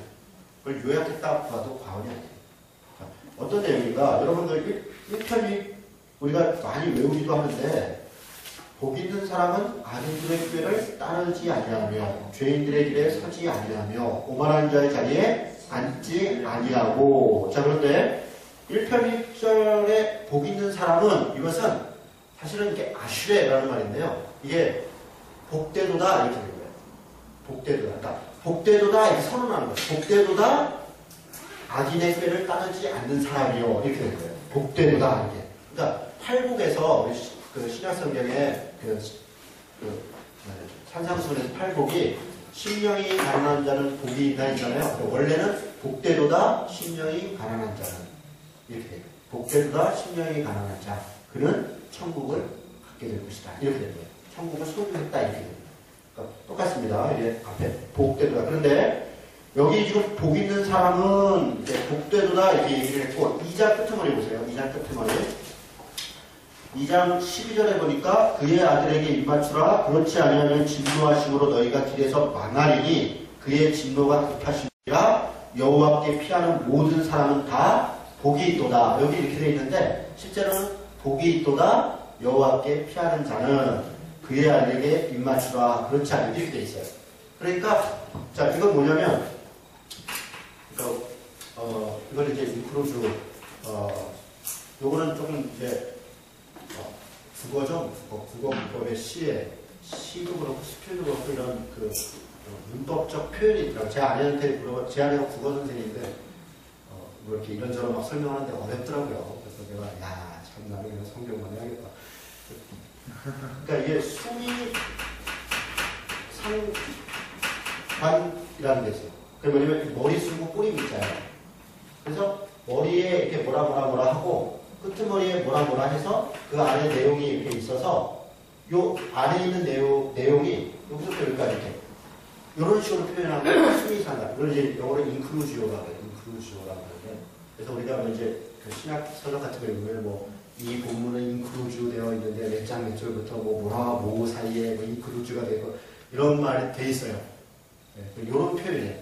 그걸 요약했다 봐도 과언이 아니에요. 자, 어떤 내용인가? 여러분들 1편이 우리가 많이 외우기도 하는데 복 있는 사람은 악인들의 길을 따르지 아니하며 죄인들의 길에 서지 아니하며 오만한 자의 자리에 앉지 아니하고. 자, 그런데 1편 1절에 복 있는 사람은 이것은 사실은 이게 아슈레라는 말인데요. 이게 복되도다 이렇게 되는 거예요. 복되도다. 그러니까 복되도다 이렇게 선언하는 거예요. 복되도다 악인의 꾀를 따르지 않는 사람이요 이렇게 되는 거예요. 복되도다 이렇게. 그러니까 팔복에서 그 신약 성경에 그 산상수훈에서 팔복이 심령이 가난한 자는 복이 있다 했잖아요. 원래는 복되도다 심령이 가난한 자는 이렇게 돼요. 복되도다 심령이 가난한 자 그는 천국을 갖게 될 것이다. 이렇게 됩니다. 천국을 소유했다 이렇게 됩니다. 그러니까 똑같습니다. 이제 앞에 복되도다. 그런데 여기 지금 복 있는 사람은 이제 복되도다 이렇게 얘기를 했고 2장 끝머리 보세요. 2장 끝머리 2장 12절에 보니까 그의 아들에게 입맞추라 그렇지 아니하면 진노하심으로 너희가 길에서 망하리니 그의 진노가 급하시니라 여호와께 피하는 모든 사람은 다 복이 있도다. 여기 이렇게 되어 있는데 실제로는 복이 있도다 여호와께 피하는 자는 그의 아들에게 입맞추라 그렇지 않으면 이렇게 되어 있어요. 그러니까 자 이건 뭐냐면 이걸 이제 인크로즈 요거는 조금 이제 국어죠. 국어 문법의 시도 그렇고 스킬도 그렇고 이런 그 문법적 표현이 있더라고요. 제 아내한테 물어봐, 제 아내가 국어 선생님인데 뭐 이렇게 이런저런 막 설명하는데 어렵더라고요. 그래서 내가 참 나는 그냥 성경만 해야겠다. 그러니까 이게 수미 상관이라는 게 있어요. 그게 뭐냐면 머리 쓰고 꼬리 밑자예요. 그래서 머리에 이렇게 뭐라 하고 끄트머리에 뭐라 해서 그 안에 내용이 이렇게 있어서 요 안에 있는 내용이 여기서부터 여기까지 이렇게 이런 식으로 표현하는 걸 수미상관. 이걸 이제 영어로 인클루지오라고 해요. 인클루지오라고 하는데 그래서 우리가 이제 그 신약 서적 같은 거 읽으면 뭐 이 본문은 인클루지오 되어 있는데 몇 장 몇 절부터 뭐와 뭐 사이에 뭐 인클루지오가 되고 이런 말이 돼 있어요. 네, 이런 표현이에요.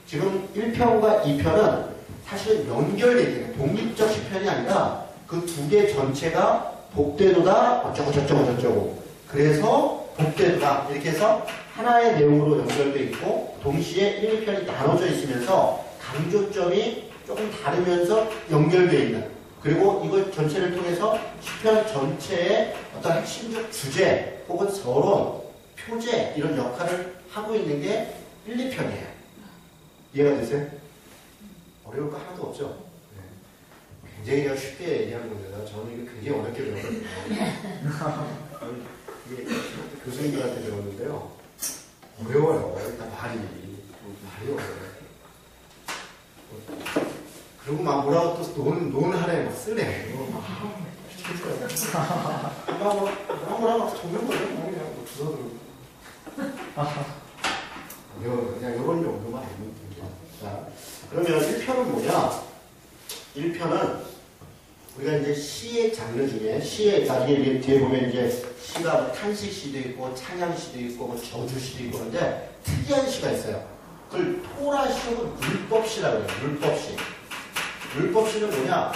지금 1편과 2편은 사실 연결되어 있는 독립적 시편이 아니라 그 두 개 전체가 복되도다 어쩌고 저쩌고 저쩌고 그래서 복되도다 이렇게 해서 하나의 내용으로 연결되어 있고 동시에 1, 2편이 나눠져 있으면서 강조점이 조금 다르면서 연결되어 있는 그리고 이걸 전체를 통해서 시편 전체의 어떤 핵심적 주제 혹은 서론, 표제 이런 역할을 하고 있는 게 1, 2편이에요. 이해가 되세요? 어려울 거 하나도 없죠? 굉장히 그냥 쉽게 얘기하는 겁니다. 저는 이거 굉장히 어렵게 배웠거든요. 이게 교수님들한테 배웠는데요. 어려워요. 일단 말이 어려워요. 그리고 막 뭐라고 또 논하래 막 쓰래. 뭐라고 도면 그냥 뭐 주워들고. 그냥 이런 정도만 알면 됩니다. 자, 그러면 1편은 뭐냐? 1편은 우리가 이제 시의 장르 중에 시의 나중에 뒤에 보면 이제 시가 뭐 탄식시도 있고 찬양시도 있고 뭐 저주시도 있고 그런데 특이한 시가 있어요. 그걸 토라시 혹은 율법시라고 해요. 율법시. 율법시는 뭐냐?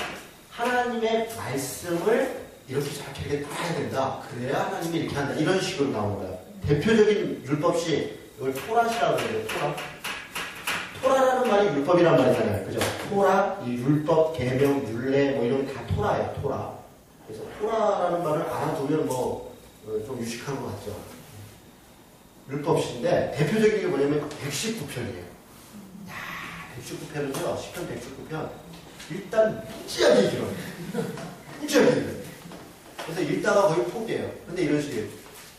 하나님의 말씀을 이렇게 이렇게 따라야 된다. 그래야 하나님이 이렇게 한다. 이런 식으로 나오는 거예요. 대표적인 율법시 이걸 토라시라고 해요. 토라. 토라라는 말이 율법이란 말이잖아요. 그죠? 토라, 이 율법, 계명, 율례 뭐 이런 게 다 토라예요. 토라. 그래서 토라라는 말을 알아두면 뭐 좀 유식한 것 같죠. 율법시인데 대표적인 게 뭐냐면 119편이에요. 119편은요. 시편 119편 일단 무지하게 길어요. 무지하게 길어요. 그래서 읽다가 거의 포기해요. 근데 이런 식이에요.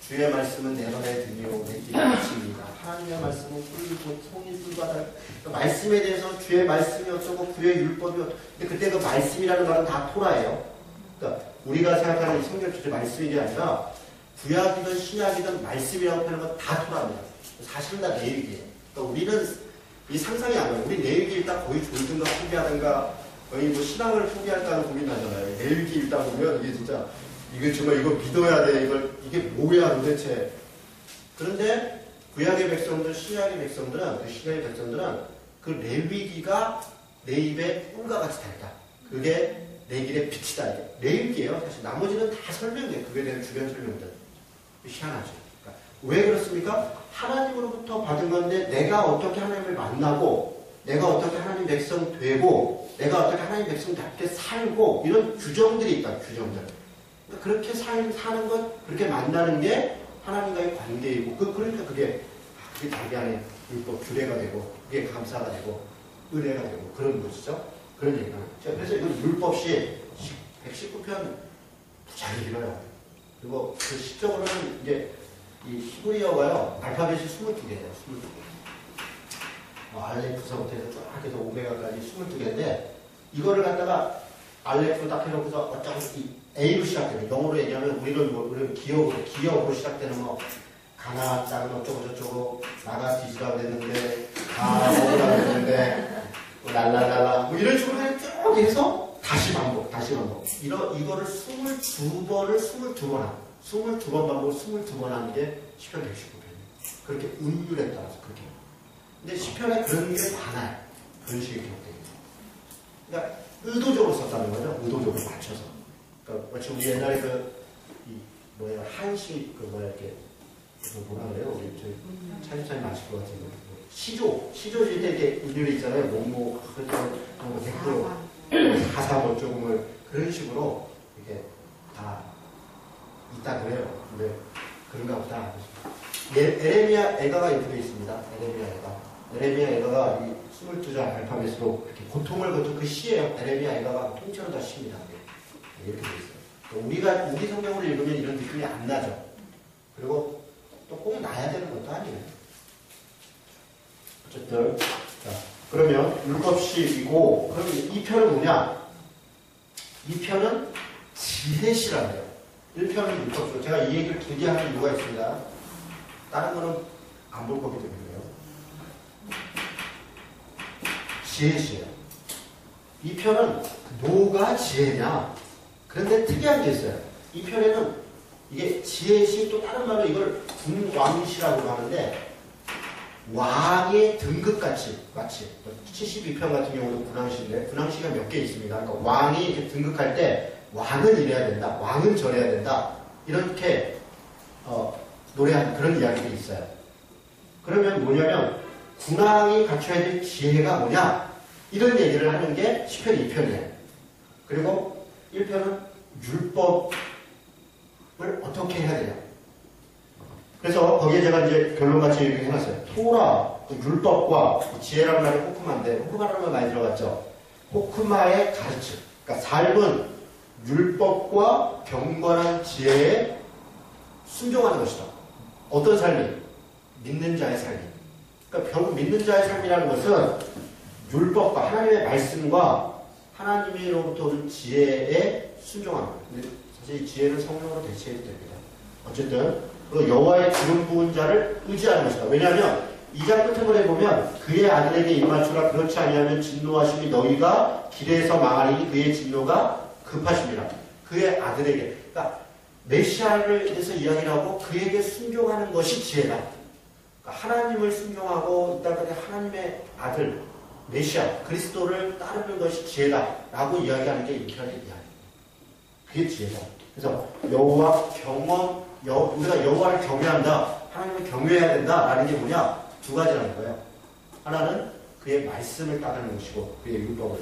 주의 말씀은 내 눈에 드니오 내 길에 비칩니다. 하나님의 말씀은 꿀이고 송이 꿀바다. 말씀에 대해서 주의 말씀이 어쩌고 그의 율법이 어쩌고. 근데 그때 그 말씀이라는 말은 다 토라예요. 그러니까 우리가 생각하는 이 성경 전체 말씀이 게 아니라 구약이든 신약이든 말씀이라고 하는 건 다 토라입니다. 사실은 다 내일기예요. 그러니까 우리는 이 상상이 안 와요. 우리 내일기 읽다 거의 졸든가 포기하든가 거의 뭐 신앙을 포기할까는 고민하잖아요. 내일기 읽다 보면 이게 진짜 이게 정말 이거 믿어야 돼. 이게 뭐야 도대체. 그런데 구약의 백성들, 신약의 백성들은 그 레위기가 내 입에 꿀과 같이 달다. 그게 내 길의 빛이다. 레위기예요. 사실 나머지는 다 설명이에요. 그에 대한 주변 설명들. 희한하죠. 그러니까 왜 그렇습니까? 하나님으로부터 받은 건데 내가 어떻게 하나님을 만나고 내가 어떻게 하나님 백성 되고 내가 어떻게 하나님 백성답게 살고 이런 규정들이 있다. 규정들. 그렇게 사는 것, 그렇게 만나는 게 하나님과의 관계이고, 그러니까 그게 자기 안에 율법, 규례가 되고, 그게 감사가 되고, 은혜가 되고, 그런 것이죠. 그런 얘기가. 그래서 이건 율법시 119편 무지하게 길어요. 그리고 그 시적으로는 이제 이 히브리어가요, 알파벳이 22개예요. 22개. 알레프서부터 해서 쫙 해서 오메가까지 22개인데, 이거를 갖다가 알레프 딱 해놓고서 어쩌고 이 A로 시작되는, 영어로 얘기하면 우리는 기억으로 시작되는 뭐, 가나, 짱, 어쩌고 저쩌고, 나가 뒤지라고 했는데, 먹으라고 했는데, 랄랄랄라, 뭐 이런 식으로 그냥 쭉 해서 다시 반복. 이거를 22번을 22번 하고, 22번 반복, 22번 하는 게 시편 119편이에요. 그렇게 운율에 따라서 그렇게. 근데 시편에 그런 게 많아요. 그런 식의 기록되어 있어요. 그러니까 의도적으로 썼다는 거죠. 의도적으로 맞춰서. 그러니까 마치 우리 옛날에 한식, 이렇게, 뭐라 그래요? 우리 차림차림 아실 것 같은데. 시조질 때 이렇게 운율이 있잖아요. 가사 뭐 조금을 그런 식으로 이렇게 다 있다 그래요. 근데 그런가 보다. 에레미야 애가가 이렇게 있습니다. 에레미야 애가가 이 22자 알파벳으로 이렇게 고통을 거쳐 그 시예요. 에레미야 애가가 통째로 다 시입니다. 이렇게 돼 있어요. 우리 성경으로 읽으면 이런 느낌이 안 나죠. 그리고 또 꼭 나야 되는 것도 아니에요. 어쨌든, 자, 그러면 율법식이고, 그럼 이 편은 뭐냐? 이 편은 지혜시라네요. 1편은 율법식. 제가 이 얘기를 길게 하는 이유가 있습니다. 다른 거는 안 볼 거기 때문에요. 지혜시예요. 이 편은 뭐가 지혜냐? 그런데 특이한 게 있어요. 이 편에는 이게 지혜시 또 다른 말로 이걸 군왕시라고 하는데 왕의 등급같이 마치 72편 같은 경우도 군왕시인데 군왕시가 몇 개 있습니다. 그러니까 왕이 이렇게 등극할 때 왕은 이래야 된다. 왕은 저래야 된다. 이렇게 노래한 그런 이야기들이 있어요. 그러면 뭐냐면 군왕이 갖춰야 될 지혜가 뭐냐? 이런 얘기를 하는 게 시편 2편이에요. 그리고 1편은 율법을 어떻게 해야 되냐? 그래서 거기에 제가 이제 결론같이 이렇게 해놨어요. 토라, 율법과 지혜라는 말이 호크마인데, 호크마라는 말 많이 들어갔죠? 호크마의 가르침. 그러니까 삶은 율법과 경건한 지혜에 순종하는 것이다. 어떤 삶이? 믿는 자의 삶이. 그러니까 결국 믿는 자의 삶이라는 것은 율법과 하나님의 말씀과 하나님으로부터 오는 지혜에 순종하는 거예요. 근데 사실 이 지혜는 성령으로 대체해도 됩니다. 어쨌든 여호와의 기름 부은 자를 의지하는 것이다. 왜냐하면 2장 끝에 보면 그의 아들에게 임하주라 그렇지 아니하면 진노하심이 너희가 길에서 망하리니 그의 진노가 급하심이라. 그의 아들에게. 그러니까 메시아를 대해서 이야기를 하고 그에게 순종하는 것이 지혜다. 그러니까 하나님을 순종하고 이 땅까지 하나님의 아들 메시아 그리스도를 따르는 것이 지혜다 라고 이야기하는 게 이 편의 이야기. 그게 지혜다. 그래서 여호와 경험 우리가 여호와를 경외한다. 하나님을 경외해야 된다. 라는 게 뭐냐? 두 가지라는 거예요. 하나는 그의 말씀을 따르는 것이고 그의 율법을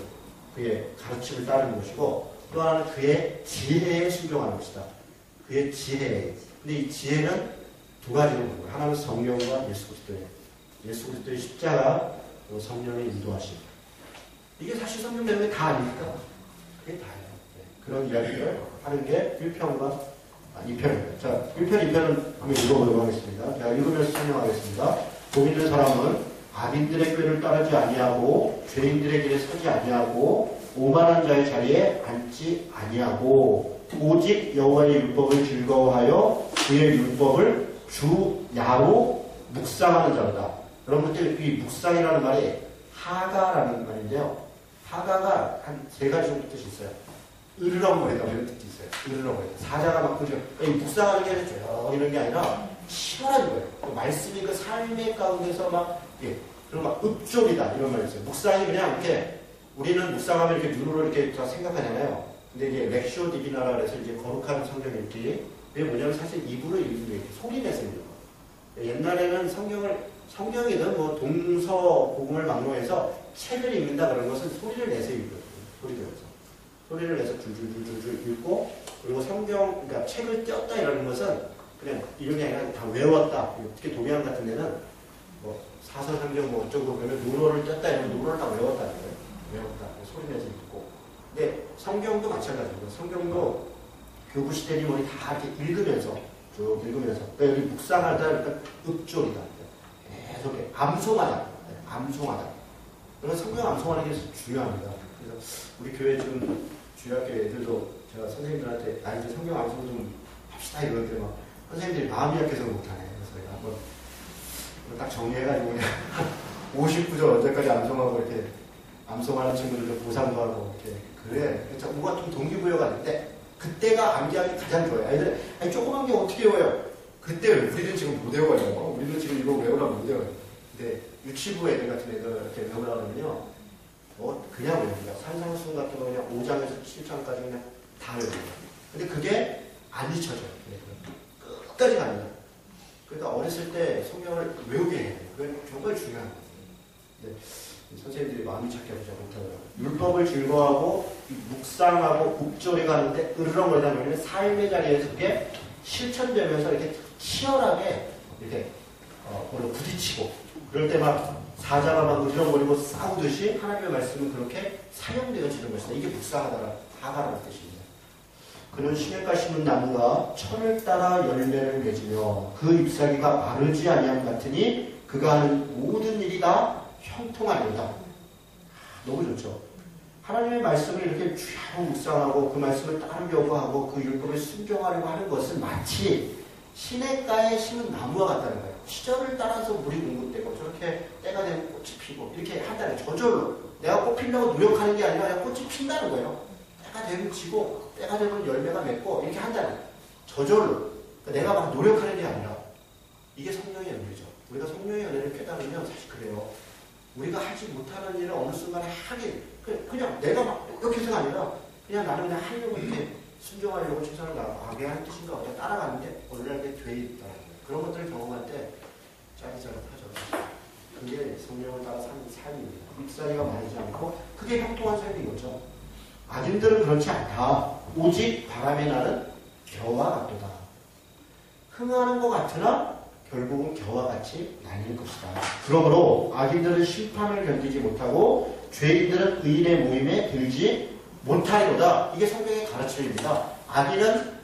그의 가르침을 따르는 것이고 또 하나는 그의 지혜에 순종하는 것이다. 그의 지혜에. 근데 이 지혜는 두 가지로 보는 거예요. 하나는 성령과 예수 그리스도의 십자가 성령의 인도하심. 이게 사실 성경 내용이 다 아닙니까? 그게 다예요. 네. 그런 이야기를 하는 게 1편과 2편입니다. 자, 1편, 2편은 한번 읽어보도록 하겠습니다. 제가 읽으면서 설명하겠습니다. 복 있는 사람은 악인들의 꾀를 따르지 아니하고 죄인들의 길에 서지 아니하고 오만한 자의 자리에 앉지 아니하고 오직 여호와의 율법을 즐거워하여 그의 율법을 주 야로 묵상하는 자로다. 여러분들 이 묵상이라는 말이 하가라는 말인데요. 하가가 한 세 가지 정도 뜻이 있어요. 으르렁거리다 이런 뜻이 있어요. 으르렁거리다. 사자가 막 그죠. 이 묵상하는 게 아니라 이런 게 아니라 시원한 거예요. 그 말씀이 그 삶의 가운데서 막 그리고 막 읍조리다 이런 말이 있어요. 묵상이 그냥 이렇게 우리는 묵상하면 이렇게 눈으로 이렇게 다 생각하잖아요. 근데 이게 렉시오 디비나라 그래서 이제 거룩한 성경 읽기. 그게 뭐냐면 사실 입으로 읽는 게 이렇게 소리 내서 읽는 거. 옛날에는 성경이든 뭐 동서 복음을 막론해서 책을 읽는다 그런 것은 소리를 내서 읽거든요. 소리를 내서 줄줄줄줄 읽고 그리고 그러니까 책을 떼었다 이러는 것은 그냥 이런 게 아니라 다 외웠다. 특히 동양 같은 데는 뭐 사서상경 뭐 어쩌고 그러면 노로를 떼었다 이러면 노로를 다 외웠다는 거예요. 외웠다. 소리 내서 읽고. 근데 성경도 마찬가지입니다. 성경도 교부 시대니 뭐니 다 이렇게 읽으면서 쭉 읽으면서. 그러니까 여기 묵상하다, 그러니까 읊조리다. 계속 암송하다. 암송하다. 그래서 성경 암송하는 게 중요합니다. 그래서 우리 교회 지금 주일학교 애들도 제가 선생님들한테 나 이제 성경 암송 좀 합시다 이러는데 막 선생님들이 마음이 약해서 못하네. 그래서 제가 한번 딱 정리해가지고 그냥 59절 언제까지 암송하고 이렇게 암송하는 친구들도 보상도 하고 이렇게 그래. 그래서 뭔가 좀 동기부여가 될 때 그때가 암기하기 가장 좋아요. 아이들 아니 조그만 게 어떻게 외워요? 그때 우리는 지금 못 외워요. 우리는 지금 이거 외우려면 못 외워요. 근데 유치부 애들 같은 애들 이렇게 외우려면요. 그냥 외웁니다. 산상수훈 같은 거 그냥 5장에서 7장까지 그냥 다 외웁니다. 근데 그게 안 잊혀져요. 끝까지 갑니다. 그러니까 어렸을 때 성경을 외우게 해요. 그게 정말 중요한 거예요. 근데 선생님들이 마음이 착해 보자 못하더라고요. 율법을 즐거워하고 묵상하고 묵조리가 하는데 으르렁거리다 보면 삶의 자리에서 그게 실천되면서 이렇게 치열하게 이렇게 부딪히고 그럴 때 막 사자가 막 으르렁거리고 싸우듯이 하나님의 말씀은 그렇게 사용되어지는 것이다. 이게 묵상하다라 사가라는 뜻입니다. 그는 시냇가 심은 나무가 천을 따라 열매를 맺으며 그 잎사귀가 마르지 아니함 같으니 그가 하는 모든 일이 다 형통하리로다. 너무 좋죠. 하나님의 말씀을 이렇게 쥐하고 묵상하고 그 말씀을 따르려고 하고 그 율법을 순종하려고 하는 것은 마치 시냇가에 심은 나무와 같다는 거예요. 시절을 따라서 물이 공급되고 저렇게 때가 되면 꽃이 피고 이렇게 한다는 거예요. 저절로 내가 꽃 피려고 노력하는 게 아니라 그냥 꽃이 핀다는 거예요. 때가 되면 지고 때가 되면 열매가 맺고 이렇게 한다는 거예요. 저절로. 그러니까 내가 막 노력하는 게 아니라 이게 성령의 연회죠. 우리가 성령의 연회를 깨달으면 사실 그래요. 우리가 하지 못하는 일을 어느 순간에 하긴 그냥 내가 막 이렇게 해서가 아니라 그냥 나는 그냥 하려고 이렇게 순종하려고 최선을 다하게 하는 뜻인가 어떻게 따라가는데 어느 게 돼 있다. 그런 것들을 경험할 때 짜릿짜릿하죠. 그게 성령을 따라 사는 삶입니다. 잎사귀가 마르지 않고 그게 형통한 삶인 거죠. 악인들은 그렇지 않다. 오직 바람에 나는 겨와 같도다. 흥하는 것 같으나 결국은 겨와 같이 나뉠 것이다. 그러므로 악인들은 심판을 견디지 못하고 죄인들은 의인의 모임에 들지 못하리로다. 이게 성경의 가르침입니다. 악인은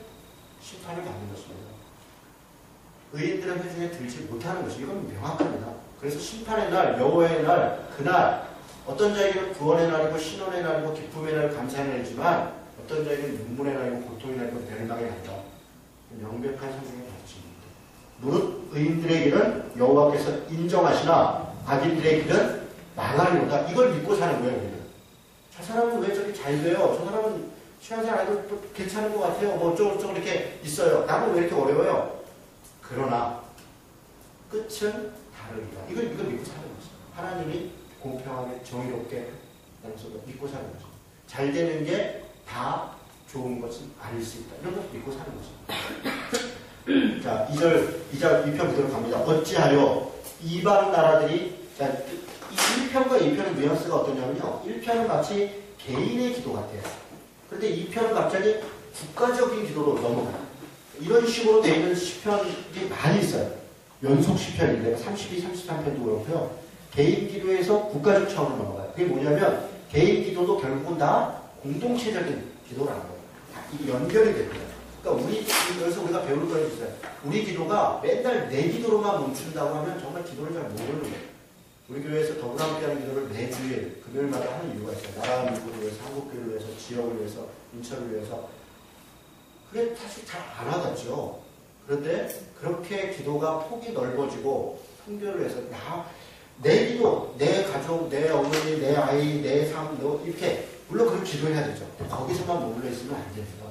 심판을 받는 것입니다. 의인들은 회중에 들지 못하는 것이 이건 명확합니다. 그래서 심판의 날, 여호와의 날, 그날 어떤 자에게는 구원의 날이고 신원의 날이고 기쁨의 날, 감사의 날이지만 어떤 자에게는 눈물의 날이고 고통의 날이고 멸망의 날이다. 명백한 성경의 가르침입니다. 무릇 의인들의 길은 여호와께서 인정하시나 악인들의 길은 망하리로다. 이걸 믿고 사는 거예요. 우리는. 저 사람은 왜 저렇게 잘 돼요? 저 사람은 신앙생활 해도 괜찮은 것 같아요. 뭐 어쩌고저쩌고 이렇게 있어요. 나는 왜 이렇게 어려워요? 그러나 끝은 다르리라. 이걸 믿고 사는 거죠. 하나님이 공평하게 정의롭게 믿고 사는 거죠. 잘 되는 게 다 좋은 것은 아닐 수 있다. 이런 것을 믿고 사는 거죠. 자, 2편 그대로 갑니다. 어찌하여 이방 나라들이, 자, 1편과 2편의 뉘앙스가 어떠냐면요. 1편은 마치 개인의 기도 같아요. 그런데 2편은 갑자기 국가적인 기도로 넘어가요. 이런 식으로 되어 있는 시편이 많이 있어요. 연속 시편인데 32, 33편도 그렇고요. 개인 기도에서 국가적 차원으로 넘어가요. 그게 뭐냐면 개인 기도도 결국은 다 공동체적인 기도라는 거예요. 이 연결이 됩니다. 그러니까 여기서 우리가 배울 거는 있어요. 우리 기도가 맨날 내 기도로만 멈춘다고 하면 정말 기도를 잘 모르는 거예요. 우리 교회에서 더불어 함께하는 기도를 매주일 금요일마다 하는 이유가 있어요. 나라 민족을 위해서, 한국교회를 위해서, 지역을 위해서, 인천을 위해서. 그게 사실 잘 안 와닿죠. 그런데 그렇게 기도가 폭이 넓어지고 통교를 위해서 내 기도, 내 가족, 내 어머니, 내 아이, 내 삶, 이렇게 물론 그걸 기도해야 되죠. 거기서만 머물러 있으면 안 됩니다.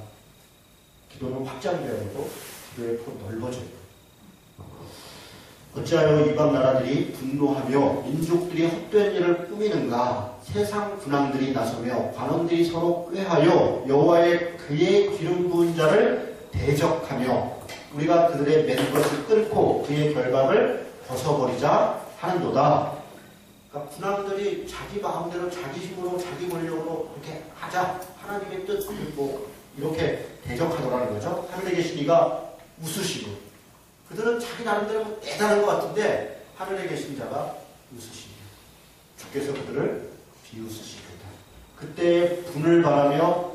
기도는 확장돼야 되고 기도의 폭이 넓어져야 돼요. 어찌하여 이방 나라들이 분노하며 민족들이 헛된 일을 꾸미는가? 세상 군왕들이 나서며 관원들이 서로 꾀하여 여호와의 그의 기름 부은 자를 대적하며 우리가 그들의 맨 것을 끊고 그의 결박을 벗어버리자 하는도다. 그러니까 군왕들이 자기 마음대로 자기 힘으로 자기 권력으로 이렇게 하자 하나님의 뜻 뭐 이렇게 대적하더라는 거죠. 하늘에 계신 이가 웃으시고 그들은 자기 나름대로 대단한 것 같은데 하늘에 계신 자가 웃으시며 주께서 그들을 비웃으시리로다. 그때 분을 바라며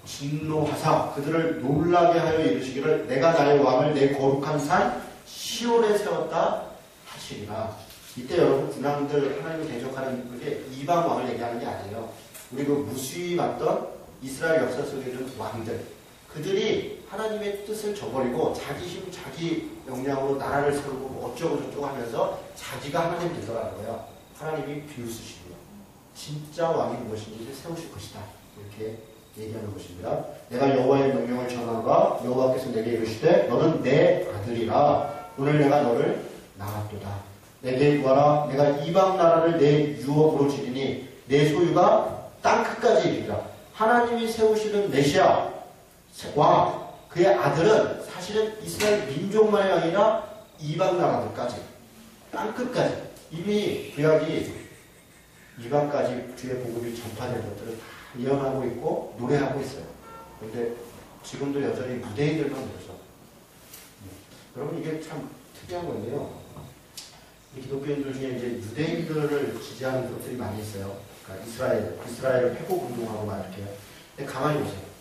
진노하사 그들을 놀라게 하여 이르시기를 내가 나의 왕을 내 거룩한 산 시온에 세웠다 하시리라. 이때 여러분 군왕들 하나님을 대적하는 그게 이방 왕을 얘기하는 게 아니에요. 우리 그 무수히 봤던 이스라엘 역사 속에 있는 왕들, 그들이 하나님의 뜻을 저버리고 자기 힘, 자기 역량으로 나라를 세우고 뭐 어쩌고 저쩌고 하면서 자기가 하나님 되더라는 거예요. 하나님이 비웃으시고요. 진짜 왕이 무엇인지 세우실 것이다. 이렇게 얘기하는 것입니다. 내가 여호와의 명령을 전하노라. 여호와께서 내게 이르시되 너는 내 아들이라. 오늘 내가 너를 낳았도다. 내게 구하라. 내가 이방 나라를 내 유업으로 지리니 내 소유가 땅 끝까지 이르리라. 하나님이 세우시는 메시아 왕, 그의 아들은 사실은 이스라엘 민족만이 아니라 이방 나라들까지, 땅 끝까지, 이미 구약이 이방까지 주의 복음이 전파된 것들을 다 예언하고 있고 노래하고 있어요. 그런데 지금도 여전히 유대인들만 그러죠. 여러분 이게 참 특이한 건데요. 기독교인들 중에 이제 유대인들을 지지하는 grup들이 많이 있어요. 그러니까 이스라엘 회복 운동하고 막 이렇게. 근데 가만히 보세요.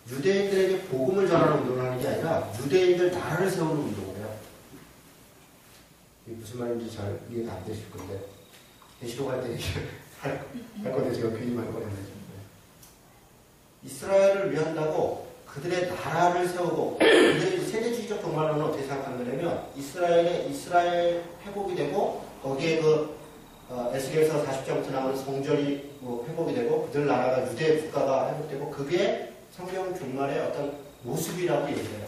유대인들에게 복음을 전하는 운동을 하는 게 아니라 유대인들 나라를 세우는 운동을 해요. 이게 무슨 말인지 잘 이해가 안 되실 건데 대시록 할 때 얘기를 할 건데 제가 괜히 말 꺼냈네요. 이스라엘을 위한다고 그들의 나라를 세우고 그들의 세대주의적 동반론은 어떻게 생각하는 거냐면 이스라엘 회복이 되고 거기에 에스겔서 40장부터 나오는 성전이 회복이 되고 그들 나라가 유대 국가가 회복되고 그게 성경 종말의 어떤 모습이라고 얘기해요.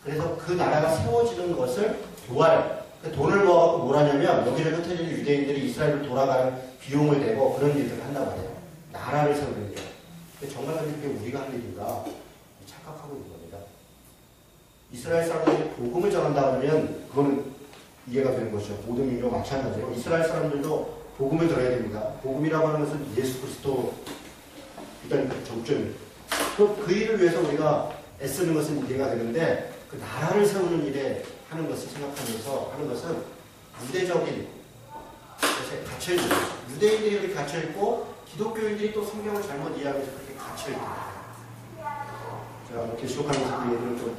그래서 그 나라가 세워지는 것을 도와요. 그 돈을 모아갖고 뭘 하냐면 여기를 흩어지는 유대인들이 이스라엘을 돌아가는 비용을 내고 그런 일들을 한다고 해요. 나라를 세우는 일. 정말 그게 우리가 할 일인가 착각하고 있는 겁니다. 이스라엘 사람들이 복음을 전한다 하면 그거는 이해가 되는 것이죠. 모든 민족 마찬가지로 이스라엘 사람들도 복음을 전해야 됩니다. 복음이라고 하는 것은 예수 그리스도 일단 정점입니다. 그 일을 위해서 우리가 애쓰는 것은 이해가 되는데 그 나라를 세우는 일에 하는 것을 생각하면서 하는 것은 유대적인 것에 갇혀있는 거죠. 유대인들이 이렇게 갇혀있고 기독교인들이 또 성경을 잘못 이해하면서 그렇게 갇혀있는 거예요. 자, 계시록하면서 그 얘기를 좀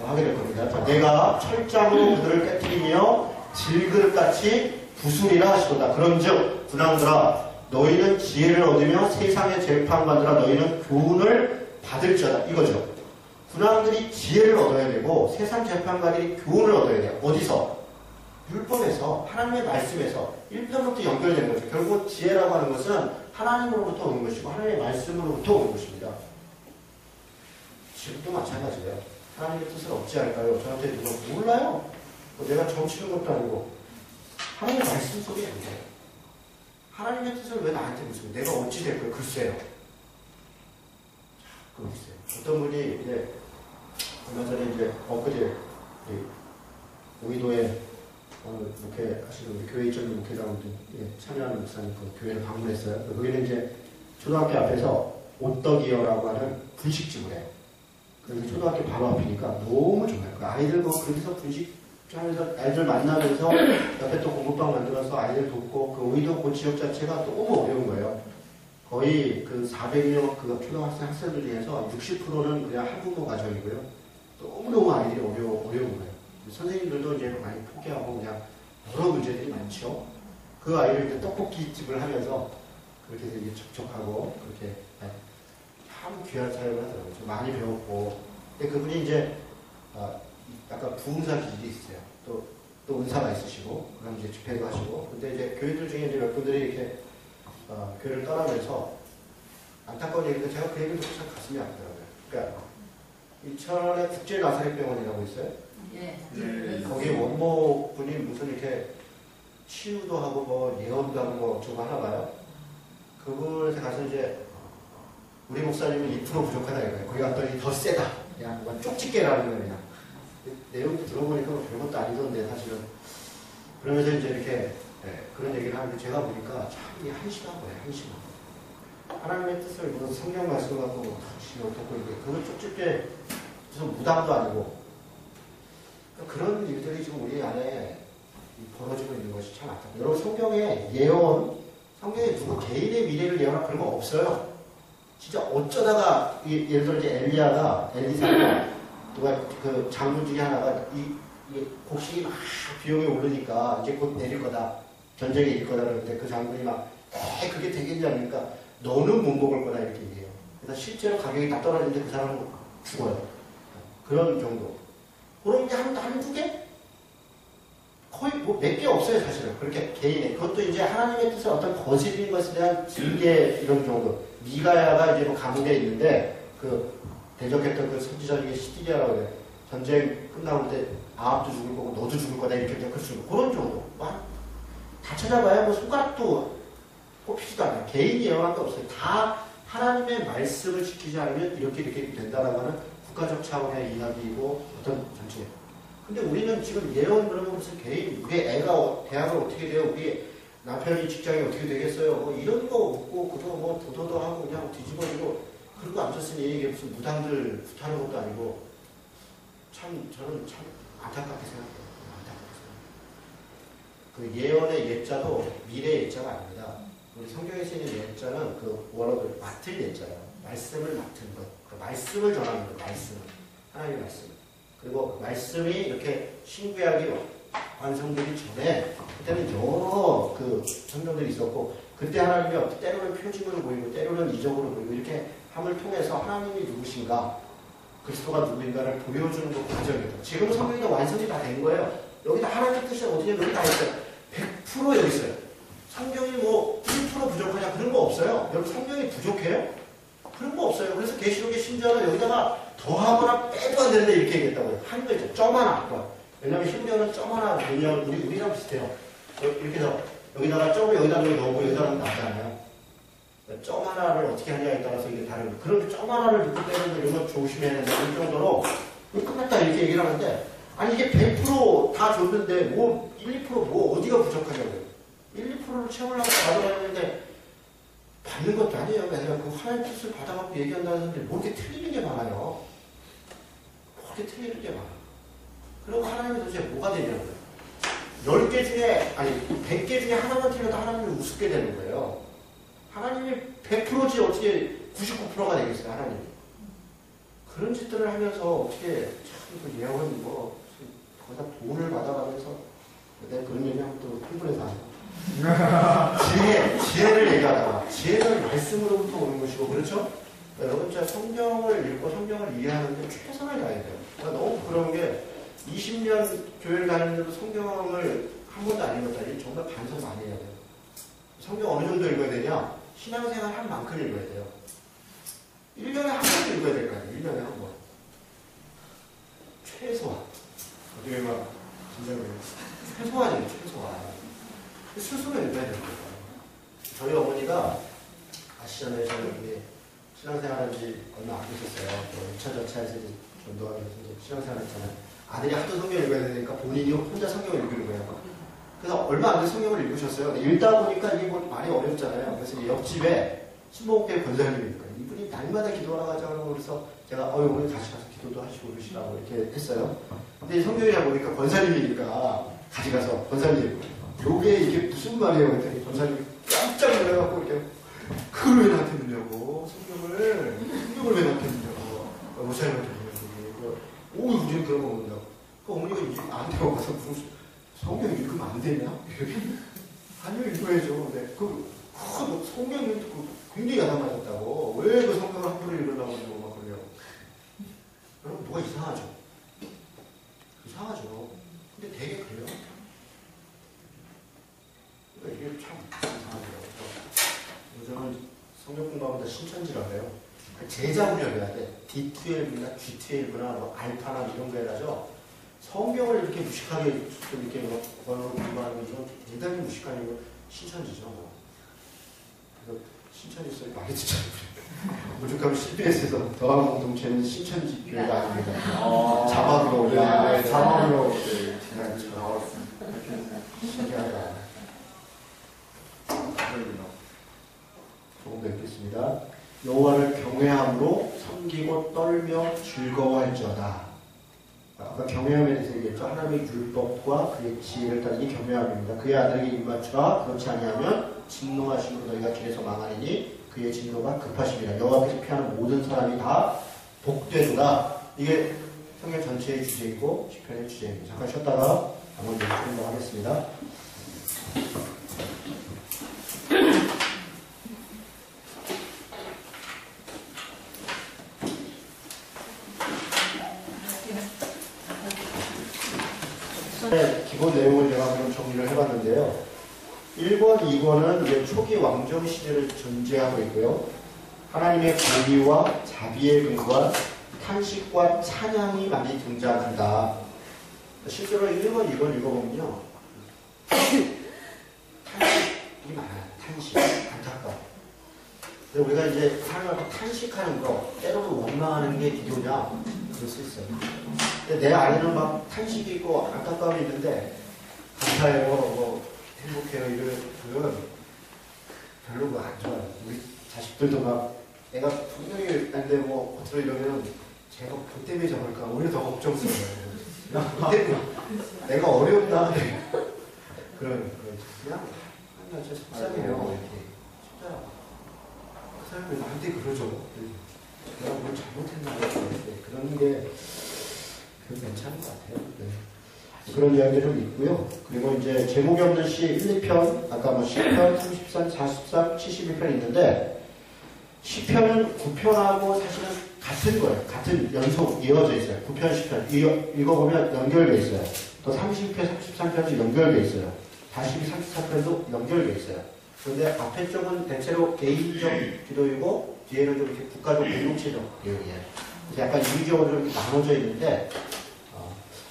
하게 될 겁니다. 자, 내가 철장으로 그들을 깨뜨리며 질그릇같이 부수리라 하시도다. 그런즉 군왕들아 너희는 지혜를 얻으며 세상의 재판관들아 너희는 교훈을 받을지어다. 이거죠. 군왕들이 지혜를 얻어야 되고 세상 재판관들이 교훈을 얻어야 돼요. 어디서? 율법에서, 하나님의 말씀에서 1편부터 연결된 거죠. 결국 지혜라고 하는 것은 하나님으로부터 오는 것이고 하나님의 말씀으로부터 오는 것입니다. 지금도 마찬가지예요. 하나님의 뜻을 얻지 않을까요? 저한테 누가 몰라요. 내가 점치는 것도 아니고 하나님의 말씀 속에 있는데 하나님의 뜻을 왜 나한테 묻습니까? 내가 어찌 될 거예요? 글쎄요. 그거 있어요. 어떤 분이 이제 얼마 전에 이제 엊그제 오이도에 목회 하시는 우리 교회 있던 목회자분들 참여하는 목사님 그 교회를 방문했어요. 거기는 이제 초등학교 앞에서 오떡이어라고 하는 분식집을 해요. 그래서 초등학교 바로 앞이니까 너무 좋아요. 그 아이들 거기서 분식하면서 아이들 만나면서 옆에 또 공부방 만들어서 아이들 돕고 그 오이도 그 지역 자체가 너무 어려운 거예요. 거의 그 400명 그 초등학생 학생들 중에서 60%는 그냥 한국어 가정이고요. 너무너무 아이들이 어려운 거예요. 선생님들도 이제 많이 포기하고 그냥 여러 문제들이 많죠. 그 아이를 이제 떡볶이집을 하면서 그렇게 되게 접촉하고 그렇게 참 귀한 사역을 하더라고요. 좀 많이 배웠고. 근데 그분이 이제 약간 부흥사 기질이 있어요. 또 은사가 있으시고 그다음 이제 집회도 하시고. 근데 이제 교회들 중에 이제 몇 분들이 이렇게 교회를 떠나면서 안타까운 얘기인데 제가 그 얘기를 듣고 참 가슴이 아프더라고요. 그러니까 인천에 국제나사렛병원이라고 있어요. 예. 거기 원모분이 무슨 이렇게 치유도 하고 뭐 예언도 하고 뭐 저거 하나 봐요. 그분한테 가서 이제 우리 목사님은 2% 부족하다 이거예요. 거기 갔더니 더 세다. 그냥 뭔가 쪽집게라는 거예요. 그냥. 내용도 들어보니까 뭐 별것도 아니던데 사실은. 그러면서 이제 이렇게 그런 얘기를 하는데 제가 보니까 참 이게 한심한 거예요. 한심한 거. 하나님의 뜻을 무슨 성경 말씀 갖고 뭐 어떻고 이게 그걸 쪽집게 무슨 무당도 아니고 그런 일들이 지금 우리 안에 벌어지고 있는 것이 참 안타까워요. 여러분 성경에 예언, 성경에 누구 개인의 미래를 예언할 그런 거 없어요. 진짜 어쩌다가 예를 들어 이제 엘리사가 누가 그 장군 중에 하나가 이 곡식이 막 비용이 오르니까 이제 곧 내릴 거다. 전쟁에 이길 거다 그러는데 그 장군이 막 그게 되겠냐 그러니까 너는 못 먹을 거다 이렇게 얘기해요. 그래서 실제로 가격이 다 떨어지는데 그 사람은 죽어요. 그런 정도. 그런 게 한두 개? 거의 뭐 몇 개 없어요 사실은. 그렇게 개인의 그것도 이제 하나님의 뜻을 어떤 거짓인 것에 대한 징계 이런 정도. 미가야가 이제 뭐 감옥에 있는데 그 대적했던 그 선지자 중에 시디기야라고 그래. 전쟁 끝나고 때 아합도 죽을 거고 너도 죽을 거다 이렇게 그런 정도. 다 찾아봐야 뭐 손가락도 꼽히지도 않아요. 개인 예언한 게 없어요. 다 하나님의 말씀을 지키지 않으면 이렇게 된다라고 하는 국가적 차원의 이야기이고 어떤 전체. 근데 우리는 지금 예언 그러면 무슨 개인, 우리 애가 대학을 어떻게 돼요? 우리 남편이 직장이 어떻게 되겠어요? 뭐 이런 거 없고 그거 뭐 도도도 하고 그냥 뒤집어지고 그러고 앉았으니 이게 무슨 무당들 구타하는 것도 아니고 저는 참 안타깝게 생각해요. 그 예언의 예자도 미래의 예자가 아닙니다. 우리 성경에 쓰이는 예자는 그 원어를 맡을 예자예요. 말씀을 맡은 것. 그 말씀을 전하는 것. 말씀. 하나님의 말씀. 그리고 말씀이 이렇게 신구약이 완성되기 전에 그때는 여러 그 성경들이 있었고 그때 하나님이 때로는 표징으로 보이고 때로는 이적으로 보이고 이렇게 함을 통해서 하나님이 누구신가 그리스도가 누구인가를 보여주는 그 과정이에요. 지금 성경이 완성이 다 된 거예요. 여기다 하나님의 뜻이 어디냐 여기 다 있어요. 100% 여기 있어요. 성경이 뭐 1% 부족하냐 그런 거 없어요. 여러분 성경이 부족해요? 그런 거 없어요. 그래서 계시록의 심지어는 여기다가 더하거나 빼도 안 되는데 이렇게 얘기했다고요. 한 글자 점 하나 더. 왜냐면 히브리어는 점 하나 왜냐면 우리랑 비슷해요. 이렇게 해서 여기다가 점을 여기다 넣고 여기다 넣으면 나잖아요. 점 하나를 어떻게 하냐에 따라서 이게 다른 거예요. 그런 점 하나를 넣고 빼는 거 이런 거 조심해야 된다. 이 정도로 끝났다 이렇게 얘기를 하는데 아니 이게 100% 다 줬는데 뭐 1, 2%뭐 어디가 부족하냐고요. 1, 2%를 채우려고 가져가는데 받는 것도 아니에요. 내가 그 하나님 뜻을 받아갖고 얘기한다는 사람들이 뭐 이렇게 틀리는 게 많아요. 뭐 이렇게 틀리는 게 많아. 그리고 하나님이 도대체 뭐가 되냐고요. 10개 중에 아니 100개 중에 하나만 틀려도 하나님이 우습게 되는 거예요. 하나님이 100%지 어떻게 99%가 되겠어요. 하나님이. 그런 짓들을 하면서 어떻게 참 예언은 뭐 거기다 돈을 받아가면서 내가 그런 얘기하면 또 흥분해서 안 해요. 지혜를 얘기하다가 지혜는 말씀으로부터 오는 것이고 그렇죠? 여러분 진짜 성경을 읽고 성경을 이해하는데 최선을 다해야 돼요. 그러니까 너무 부러운 게 20년 교회를 다니는데도 성경을 한 번도 안 읽었다니 정말 반성 많이 해야 돼요. 성경 어느 정도 읽어야 되냐? 신앙생활 한 만큼 읽어야 돼요. 1년에 한 번 읽어야 될 거 아니에요. 1년에 한 번. 최소한. 어떻게 막 진짜로 최소한이에요. 최소한. 스스로 읽어야 되는 거예요. 저희 어머니가 아시잖아요. 저는 신앙생활한 지 얼마 안 되셨어요. 2차 전차에서 전도하면서 신앙생활 했잖아요. 아들이 하도 성경 읽어야 되니까 본인이 혼자 성경을 읽는 거예요. 그래서 얼마 안 돼 성경을 읽으셨어요. 읽다 보니까 이게 뭐 많이 어렵잖아요. 그래서 옆집에 신목교회 권사님이니까 이분이 날마다 기도하러 가자고 그래서 제가 오늘 같이 가서 기도도 하시고 그러시라고 이렇게 했어요. 근데 성경이라 보니까 권사님이니까 같이 가서 권사님 요게 이게 무슨 말이에요? 그랬더니 권사님이 깜짝 놀라갖고 이렇게 그걸 왜 나한테 묻냐고 성경을 왜 나한테 묻냐고 목사님한테 묻냐고 오 우리는 그런 거 묻냐고 그 어머니가 이제 나한테 와서 무슨 성경 읽으면 안 되냐? 아니요 읽어야죠. 네. 성경 읽고 굉장히 야단 맞았다고 왜 그 성경을 함부로 읽으려고 하고 막 그래요. 여러분 뭐가 이상하죠? 이상하죠. 근데 되게 그래요. 이게 참 이상하더라고요. 요즘은 성경 공부하면 다 신천지라고 해요. 제자 훈련을 해야 돼. D12나 G12나 뭐 알파나 이런 거 해가지고 성경을 이렇게 무식하게 좀 이렇게 뭐 번호로 공부하는 건 대단히 무식한 이거 신천지죠. 뭐. 그래서 신천지 소리 많이 듣잖아요. 오죽하면 CBS에서 더한 공동체는 신천지 교회가 아닙니다. 자막으로 자막으로 나왔습니다. 신기하다. 조금 더 읽겠습니다. 여호와를 경외함으로 섬기고 떨며 즐거워할지어다. 아까 경외함에 대해서 얘기했죠. 하나님의 율법과 그의 지혜를 따르는 게 경외함입니다. 그의 아들에게 입맞추라. 그렇지 아니하면 진노하심으로 너희가 길에서 망하리니 그의 진노가 급하십니다. 여호와께서 피하는 모든 사람이 다 복되도다. 이게 성경 전체의 주제이고 시편의 주제입니다. 잠깐 쉬었다가 한번 좀 하겠습니다. 네, 기본 내용을 제가 한번 정리를 해봤는데요. 1권, 2권은 이제 초기 왕정 시대를 전제하고 있고요. 하나님의 공의와 자비의 근거와 탄식과 찬양이 많이 등장한다. 실제로 1권, 2권 읽어보면요. 탄식이 많아요. 탄식. 안타까워. 근데 우리가 이제 하나님을 탄식하는 거, 때로는 원망하는 게 기도냐? 그럴 수 있어요. 근데 내 안에는 막 탄식이 있고 안타까움이 있는데, 감사해요, 행복해요, 이런 별로 안 좋아요. 우리 자식들도 막 애가 분명히 안 되고 겉으로 이러면 제가 그 때문에 저럴까 오히려 더 걱정스러워요. 내가 어렵나 그냥 하나 진짜 속상해요. 이렇게 진짜 그 사람이 나한테 그러죠. 내가 뭘 잘못했나 그런 게 괜찮은 것 같아요. 네. 그런 이야기도 좀 있고요. 그리고 이제 제목이 없는 시 1, 2편, 아까 뭐 10편, 30편, 43, 71편 있는데, 시편은 9편하고 사실은 같은 거예요. 같은 연속 이어져 있어요. 9편, 10편. 읽어보면 연결되어 있어요. 또 30편, 33편도 연결되어 있어요. 42, 34편도 연결되어 있어요. 그런데 앞에 쪽은 대체로 개인적 기도이고, 뒤에는 좀 이렇게 국가적 공동체적 내용이에요. 그래서 약간 이미적으로 이렇게 나눠져 있는데,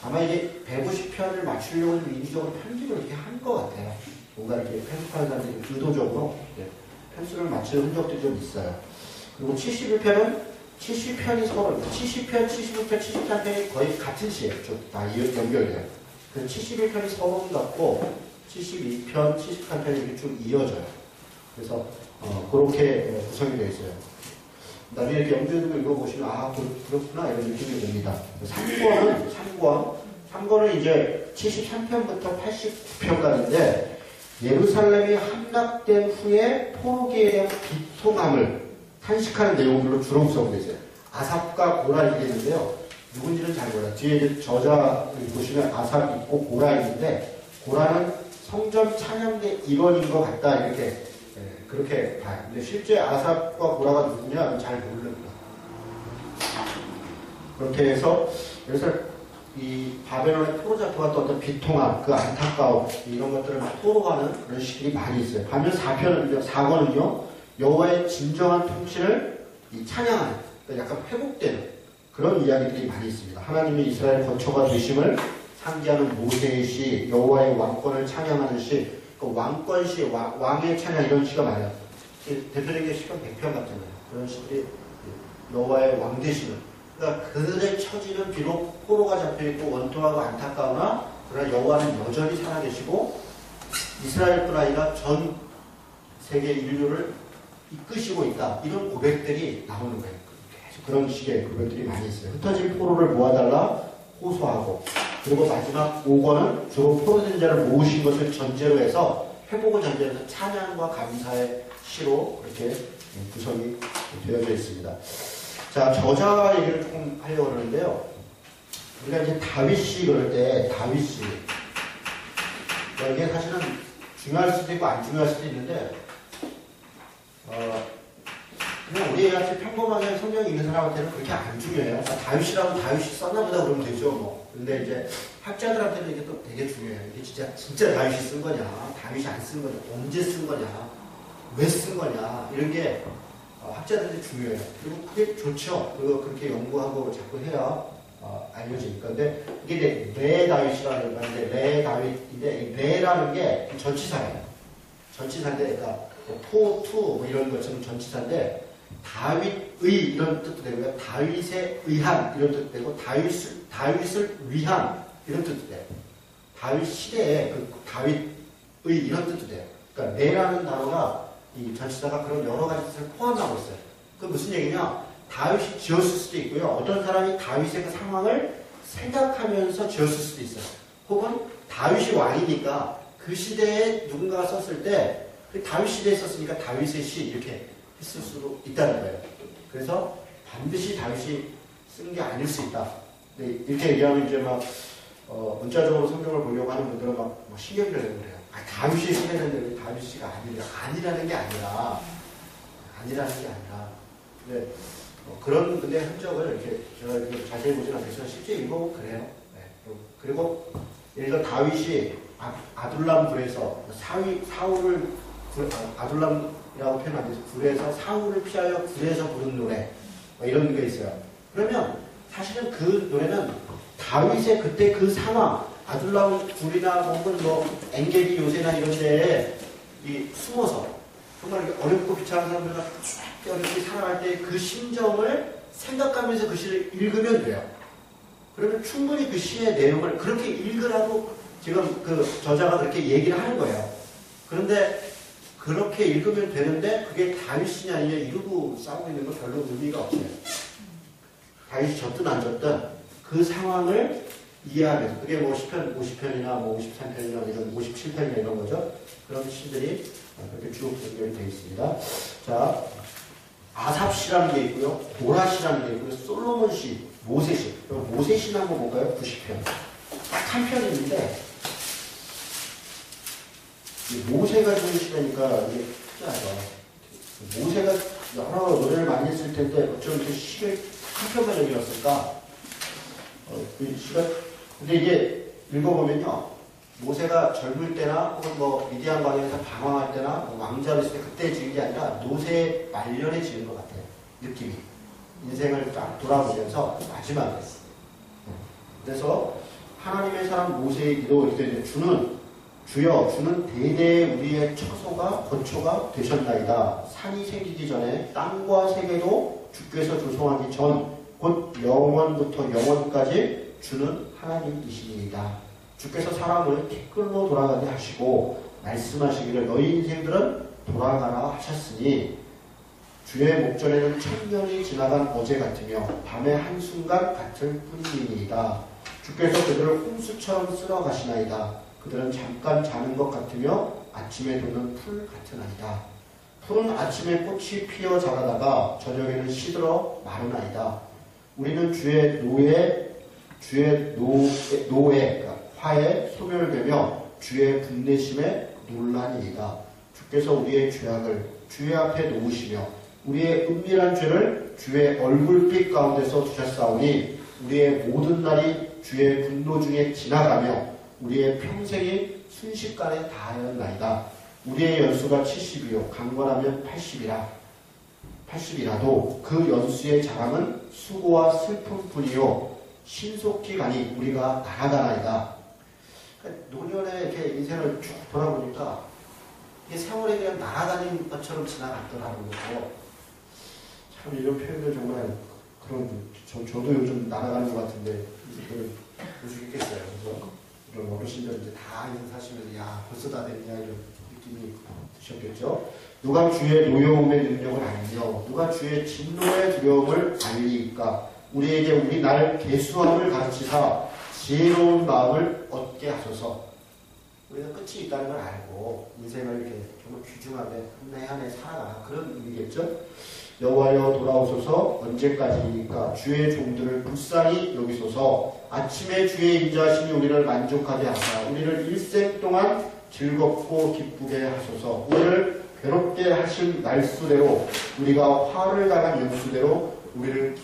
아마 이게 150편을 맞추려고 인위적으로 편집을 이렇게 한 것 같아요. 뭔가 이렇게 편집하는 사람들이 의도적으로 편수를 맞추는 흔적들이 좀 있어요. 그리고 71편은 70편이 서로 70편, 75편, 73편이 거의 같은 시예요. 다 연결돼요. 그래서 71편이 서론 같고 72편, 73편이 이렇게 쭉 이어져요. 그래서 그렇게 구성이 되어 있어요. 나중에 이렇게 연결되고 읽어보시면 그렇구나 이런 느낌이 듭니다. 3권은 이제 73편부터 89편까지인데 예루살렘이 함락된 후에 포로기에 대한 비통함을 탄식하는 내용들로 주로 구성되어 있어요. 아삽과 고라 이렇게 있는데요. 누군지는 잘 몰라요. 뒤에 이제 저자 보시면 아삽 있고 고라 있는데 고라는 성전 찬양대 일원인 것 같다 이렇게 그렇게 봐요. 근데 실제 아삽과 고라가 누구냐 잘 모릅니다. 그렇게 해서 그래서 이 바벨론의 포로 잡혀갔던 어떤 비통함, 그 안타까움 이런 것들을 토로하는 그런 시들이 많이 있어요. 반면 4권은요 여호와의 진정한 통치를 찬양하는 그러니까 약간 회복되는 그런 이야기들이 많이 있습니다. 하나님이 이스라엘 거처가 되심을 상기하는 모세의 시, 여호와의 왕권을 찬양하는 시, 그 왕권시, 왕의 찬양 이런 시가 많아요. 대표적인 게 시편 100편 같잖아요. 그런 시들이 여호와의 왕 되심을. 그러니까 그들의 처지는 비록 포로가 잡혀있고 원통하고 안타까우나 그러나 여호와는 여전히 살아계시고 이스라엘뿐 아니라 전 세계 인류를 이끄시고 있다. 이런 고백들이 나오는 거예요. 계속 그런 식의 고백들이 많이 있어요. 흩어진 포로를 모아달라 호소하고 그리고 마지막 5권은 주로 포로된 자를 모으신 것을 전제로 해서 회복을 전제로 해서 찬양과 감사의 시로 이렇게 구성이 되어져 있습니다. 자, 저자 얘기를 조금 하려고 그러는데요. 우리가 이제 다윗이 그럴 때 다윗이 이게 사실은 중요할 수도 있고 안 중요할 수도 있는데 그냥 우리같이 평범하게 성경 읽는 사람한테는 그렇게 안 중요해요. 다윗이라고 다윗이 썼나 보다 그러면 되죠. 뭐. 근데 이제 학자들한테는 이게 또 되게 중요해요. 이게 진짜 다윗이 쓴 거냐, 다윗이 안 쓴 거냐, 언제 쓴 거냐, 왜 쓴 거냐 이런 게 학자들한테 중요해요. 그리고 그게 좋죠. 그리고 그렇게 연구하고 자꾸 해야 알려지니까. 근데 이게 레 다윗이라는 건데 레 다윗인데 이 레라는 게 전치사예요. 전치사인데 그러니까 투 이런 것처럼 전치사인데 다윗의 이런 뜻도 되고요. 다윗에 의한 이런 뜻도 되고 다윗을 위한 이런 뜻도 돼요. 다윗 시대에 그 다윗의 이런 뜻도 돼요. 그러니까 레라는 단어가 이 전치사가 그런 여러 가지 뜻을 포함하고 있어요. 그 무슨 얘기냐? 다윗이 지었을 수도 있고요. 어떤 사람이 다윗의 그 상황을 생각하면서 지었을 수도 있어요. 혹은 다윗이 왕이니까 그 시대에 누군가가 썼을 때 다윗 시대에 썼으니까 다윗의 시 이렇게 했을 수도 있다는 거예요. 그래서 반드시 다윗이 쓴 게 아닐 수 있다. 이렇게 얘기하면 이제 막 문자적으로 성경을 보려고 하는 분들은 막 신경을 내고 그래요. 다윗이 쓰겠는데 왜 다윗이가 아니라는 게 아니라 근데 그런 근데 흔적을 이렇게 제가 이렇게 자세히 보진 않겠지만 실제 읽어보면 그래요. 네. 그리고 예를 들어 다윗이 아둘람 굴에서 사울을 아둘람이라고 표현 안 돼서 굴에서 사울을 피하여 굴에서 부른 노래 이런 게 있어요. 그러면 사실은 그 노래는 다윗의 그때 그 상황, 아둘람 굴이나 혹은 엔게디 요새나 이런 데에 숨어서 정말 어렵고 비참한 사람들과 어렵게 살아갈 때 그 심정을 생각하면서 그 시를 읽으면 돼요. 그러면 충분히 그 시의 내용을 그렇게 읽으라고 지금 그 저자가 그렇게 얘기를 하는 거예요. 그런데 그렇게 읽으면 되는데 그게 다윗이냐 아니냐 이러고 싸우고 있는 건 별로 의미가 없어요. 다윗이 졌든 안 졌든 그 상황을 이해하면서 그게 시편 50편이나 53편이나 이런 57편이나 이런 거죠. 그런 시들이 그렇게 쭉 연결이 되어 있습니다. 자, 아삽시라는 게 있고요. 고라시라는 게 있고요. 솔로몬시, 모세시. 모세시는 한번 볼까요? 90편. 딱 한 편인데 모세가 주는 시라니까 이게 특이하죠. 모세가 여러 노래를 많이 했을 텐데 어쩜 이렇게 시를 한 편만 여기었을까? 그 시가 근데 이게 읽어보면요. 모세가 젊을 때나 혹은 미디안 광야에서 방황할 때나 왕자로 있을 때 그때 지은 게 아니라 노세 말년에 지은 것 같아요. 느낌이. 인생을 딱 돌아보면서 마지막에. 그래서 하나님의 사람 모세의 기도 이때 주여 주는 대대 우리의 처소가 거처가 되셨나이다. 산이 생기기 전에 땅과 세계도 주께서 조성하기 전 곧 영원부터 영원까지 주는 하나님이시니이다. 주께서 사람을 티끌로 돌아가게 하시고 말씀하시기를 너희 인생들은 돌아가라 하셨으니 주의 목전에는 천년이 지나간 어제 같으며 밤의 한순간 같을 뿐이니이다. 주께서 그들을 홍수처럼 쓸어 가시나이다. 그들은 잠깐 자는 것 같으며 아침에 도는 풀 같으나이다. 풀은 아침에 꽃이 피어 자라다가 저녁에는 시들어 마르나이다. 우리는 주의 그러니까 화에 소멸되며 주의 분내심에 논란이이다. 주께서 우리의 죄악을 주의 앞에 놓으시며 우리의 은밀한 죄를 주의 얼굴빛 가운데서 두셨사오니 우리의 모든 날이 주의 분노 중에 지나가며 우리의 평생이 순식간에 다하였나이다. 우리의 연수가 70이요 강건하면 80이라도 그 연수의 자랑은 수고와 슬픔뿐이요 신속히 가니 우리가 날아가나이다. 그러니까 노년에 이렇게 인생을 쭉 돌아보니까 이게 세월에 그냥 날아다닌 것처럼 지나갔더라는 거고 참 이런 표현들 정말 저도 요즘 날아가는 것 같은데 못 죽겠어요. 그래서 이런 어르신들 이제 다 인생 사시면서 야 벌써 다 됐냐 이런 느낌이 드셨겠죠. 누가 주의 노여움의 능력을 알며 누가 주의 진노의 두려움을 알리까. 우리에게 우리 날 계수함을 가르치사 지혜로운 마음을 얻게 하소서. 우리가 끝이 있다는 걸 알고 인생을 이렇게 정말 귀중하게 한 해 살아가라 그런 의미겠죠. 여호와여 돌아오소서. 언제까지입니까? 주의 종들을 불쌍히 여기소서. 아침에 주의 인자하심이 우리를 만족하게 하사 우리를 일생 동안 즐겁고 기쁘게 하소서. 우리를 괴롭게 하신 날수대로 우리가 화를 당한 연수대로 우리를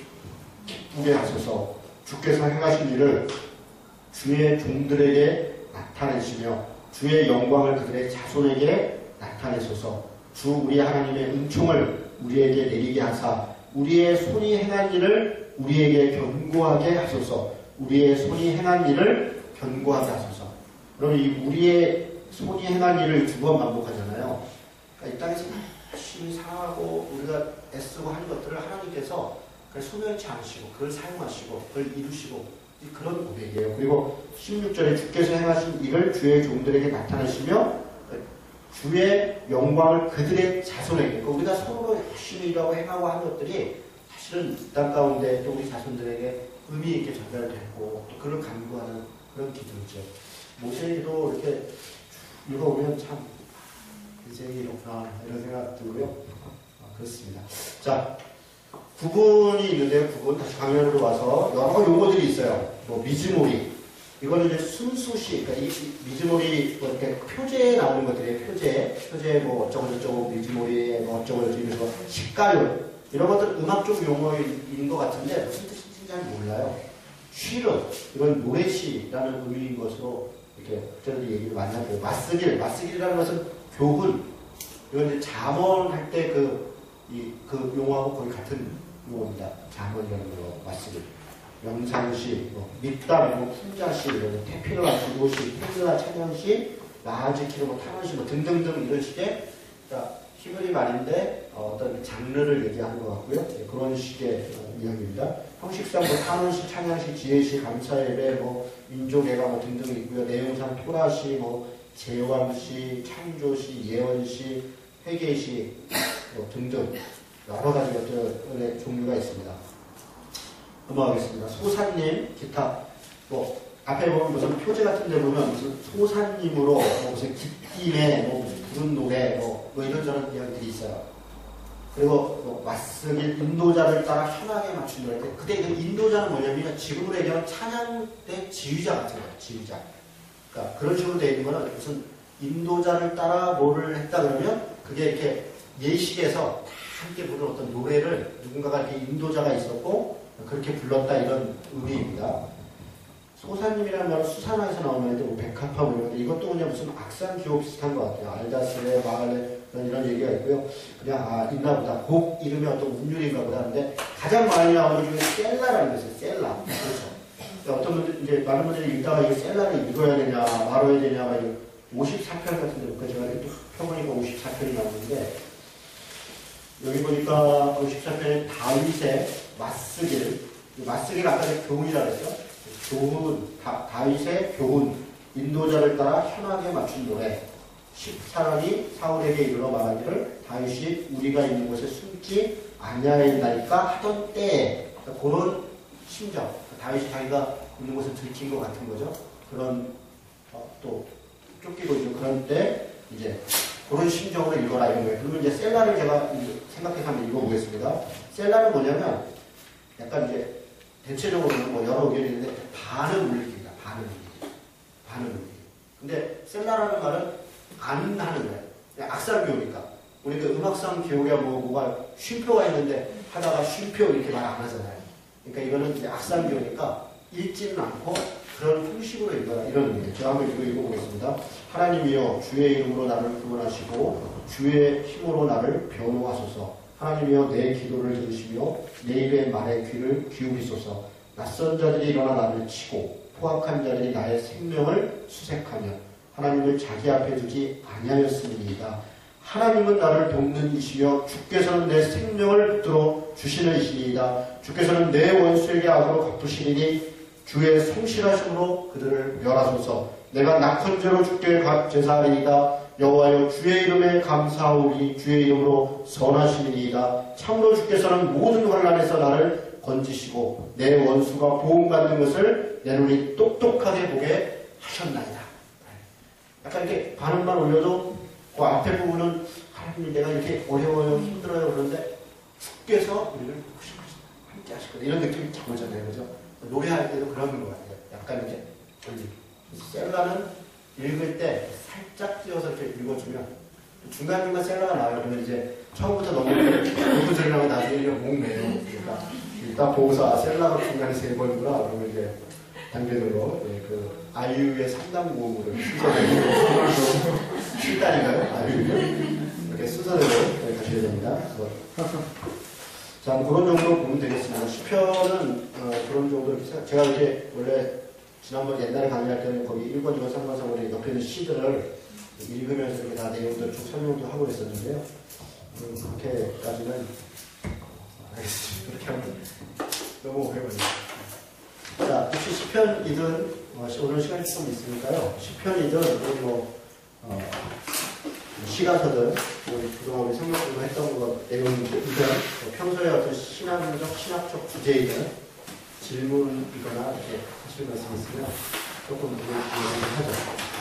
기쁘게 하소서. 주께서 행하신 일을 주의 종들에게 나타내시며 주의 영광을 그들의 자손에게 나타내소서. 주 우리 하나님의 은총을 우리에게 내리게 하사 우리의 손이 행한 일을 우리에게 견고하게 하소서. 우리의 손이 행한 일을 견고하게 하소서. 그럼 이 우리의 손이 행한 일을 두 번 반복하잖아요. 그러니까 이 땅에서 열심히 살아가고 우리가 애쓰고 하는 것들을 하나님께서 소멸치 않으시고 그걸 사용하시고 그걸 이루시고 그런 고백이에요. 그리고 16절에 주께서 행하신 일을 주의 종들에게 나타내시며 주의 영광을 그들의 자손에게, 그러니까 우리가 서로 열심히 일하고 행하고 하는 것들이 사실은 이 땅 가운데 또 우리 자손들에게 의미 있게 전달되고 또 그를 간구하는 그런 기도죠. 모세기도 이렇게 읽어보면 참 인생이 이렇구나 이런 생각 들고요. 그렇습니다. 자, 구분이 있는데요. 구분 다시 강연으로 와서 여러 용어들이 있어요. 뭐 미즈모리 이거는 이제 순수시, 그러니까 이 미즈모리 뭐 이렇게 표제에 나오는 것들이에요. 표제 뭐 어쩌고 저쩌고 미즈모리 뭐 어쩌고 저쩌고 이러면서 식가요 이런 것들 음악 쪽 용어인 것 같은데 무슨 뜻인지 잘 몰라요. 쉬르 이건 노래시라는 의미인 것으로 이렇게 저희들이 얘기를 많이 하고 맞쓰기라는 것은 교훈 이건 이제 잠언할 때 그 용어하고 거의 같은 용어입니다. 잠언이라는 거 맞쓰기. 영상시, 밑담, 풍자시, 태필화, 주도시, 팽라, 찬양시, 라하지키르, 탄원시 등등등 이런 식의 히브리 말인데 어떤 장르를 얘기하는 것 같고요. 네, 그런 식의 이야기입니다. 형식상 탄원시, 찬양시, 지혜시, 감사예배, 민족예가 등등 있고요. 내용상 토라시, 제왕시, 창조시, 예언시, 회계시 등등 여러 가지 것들의 종류가 있습니다. 넘어가겠습니다. 소사님, 기타, 앞에 보면 무슨 표제 같은 데 보면 무슨 소사님으로, 무슨 깃김에, 무슨 부른 노래, 이런저런 이야기들이 있어요. 그리고, 맞쓰기, 인도자를 따라 현황에 맞춘 노래. 그때 그 인도자는 뭐냐면, 지금으로 얘기하면 찬양대 지휘자 같은 거예요, 지휘자. 그러니까 그런 식으로 되어 있는 거는 무슨 인도자를 따라 뭐를 했다 그러면, 그게 이렇게 예식에서 다 함께 부르는 어떤 노래를 누군가가 이렇게 인도자가 있었고, 그렇게 불렀다 이런 의미입니다. 소사님이라는 말은 수산화에서 나오는 백합화 뭐 이런데 이것도 그냥 무슨 악산 기호 비슷한 것 같아요. 알다스레, 마을레 이런 얘기가 있고요. 그냥 있나 보다. 곡 이름이 어떤 운율인가 보다 하는데 가장 많이 나오는 게 셀라라는 게 있어요. 셀라. 그렇죠. 어떤 분들 이제 많은 분들이 읽다가 이 셀라를 읽어야 되냐 말아야 되냐 막 54편 같은데 그러니까 제가 또 펴보니까 54편이 나오는데 여기 보니까 54편에 다윗의 맞쓰기를 아까 교훈이라고 했죠. 교훈, 다윗의 교훈, 인도자를 따라 현황에 맞춘 노래. 10사람이 사울에게 이르러 말하기를 다윗이 우리가 있는 곳에 숨지 아니하였나이까 하던 때에 그런 심정, 다윗이 자기가 있는 곳에 들킨 것 같은 거죠. 그런 또 쫓기고 있는 그런 때 이제 그런 심정으로 읽어라 이런 거예요. 그러면 이제 셀라를 제가 생각해서 한번 읽어보겠습니다. 셀라는 뭐냐면 약간 이제 대체적으로는 여러 의견이 있는데 반응 울리기입니다. 반응 울리기. 근데 셀라라는 말은 안 하는 거예요. 악살교니까. 우리 그 음악상 교육에 뭐가 쉼표가 있는데 하다가 쉼표 이렇게 말 안 하잖아요. 그러니까 이거는 이제 악살교니까 읽지는 않고 그런 형식으로 읽어라 이런 의미예요. 제가 한번 읽어보겠습니다. 하나님이여 주의 이름으로 나를 구원하시고 주의 힘으로 나를 변호하소서. 하나님이여 내 기도를 들으시며 내 입의 말에 귀를 기울이소서. 낯선 자들이 일어나 나를 치고 포악한 자들이 나의 생명을 수색하며 하나님을 자기 앞에 두지 아니하였음이니이다. 하나님은 나를 돕는 이시며 주께서는 내 생명을 붙들어 주시는 이시니이다. 주께서는 내 원수에게 악으로 갚으시리니 주의 성실하심으로 그들을 멸하소서. 내가 낙헌죄로 주께 제사하리이다. 여호와여 주의 이름에 감사하오니 주의 이름으로 선하심이니이다. 참으로 주께서는 모든 환난에서 나를 건지시고 내 원수가 보응받는 것을 내 눈이 똑똑하게 보게 하셨나이다. 약간 이렇게 반응만 올려도 그 앞에 부분은 하나님 내가 이렇게 어려워요 힘들어요 그런데 주께서 우리를 함께 하실 거다 이런 느낌이 딱 오잖아요. 그죠? 노래할 때도 그런 것 같아요. 약간 이렇게 셀라는 읽을 때 살짝 띄어서 이렇게 읽어주면 중간중간 셀라가 나와요. 그러면 이제 처음부터 너무 소리 나면 나중에 목 매요. 그러니까 일단 보고서 셀라가 중간에 3번이구나. 그러면 이제 단계적으로 그 아이유의 3단 모음으로 순서대로 7단인가요? 아이유 이렇게 순서대로 가셔야 됩니다. 자, 그런 정도로 보면 되겠습니다. 시편은 그런 정도로 제가 이렇게 원래 지난번 옛날에 강의할 때는 거기 1번, 2번, 3번, 4번 옆에 있는 시들을 읽으면서 이렇게 다 내용들 쭉 설명도 하고 있었는데요. 그렇게까지는 알겠습니다. 그렇게 하면 너무 오래 걸립니다. 자, 혹시 시편이든 오늘 시간이 좀 있으니까요. 시편이든 시가서든 그동안 우리 생각으로 했던 것 내용이든 평소에 어떤 신학적 주제이든 질문이거나 이렇게 하실 말씀 있으면 조금 더 하죠.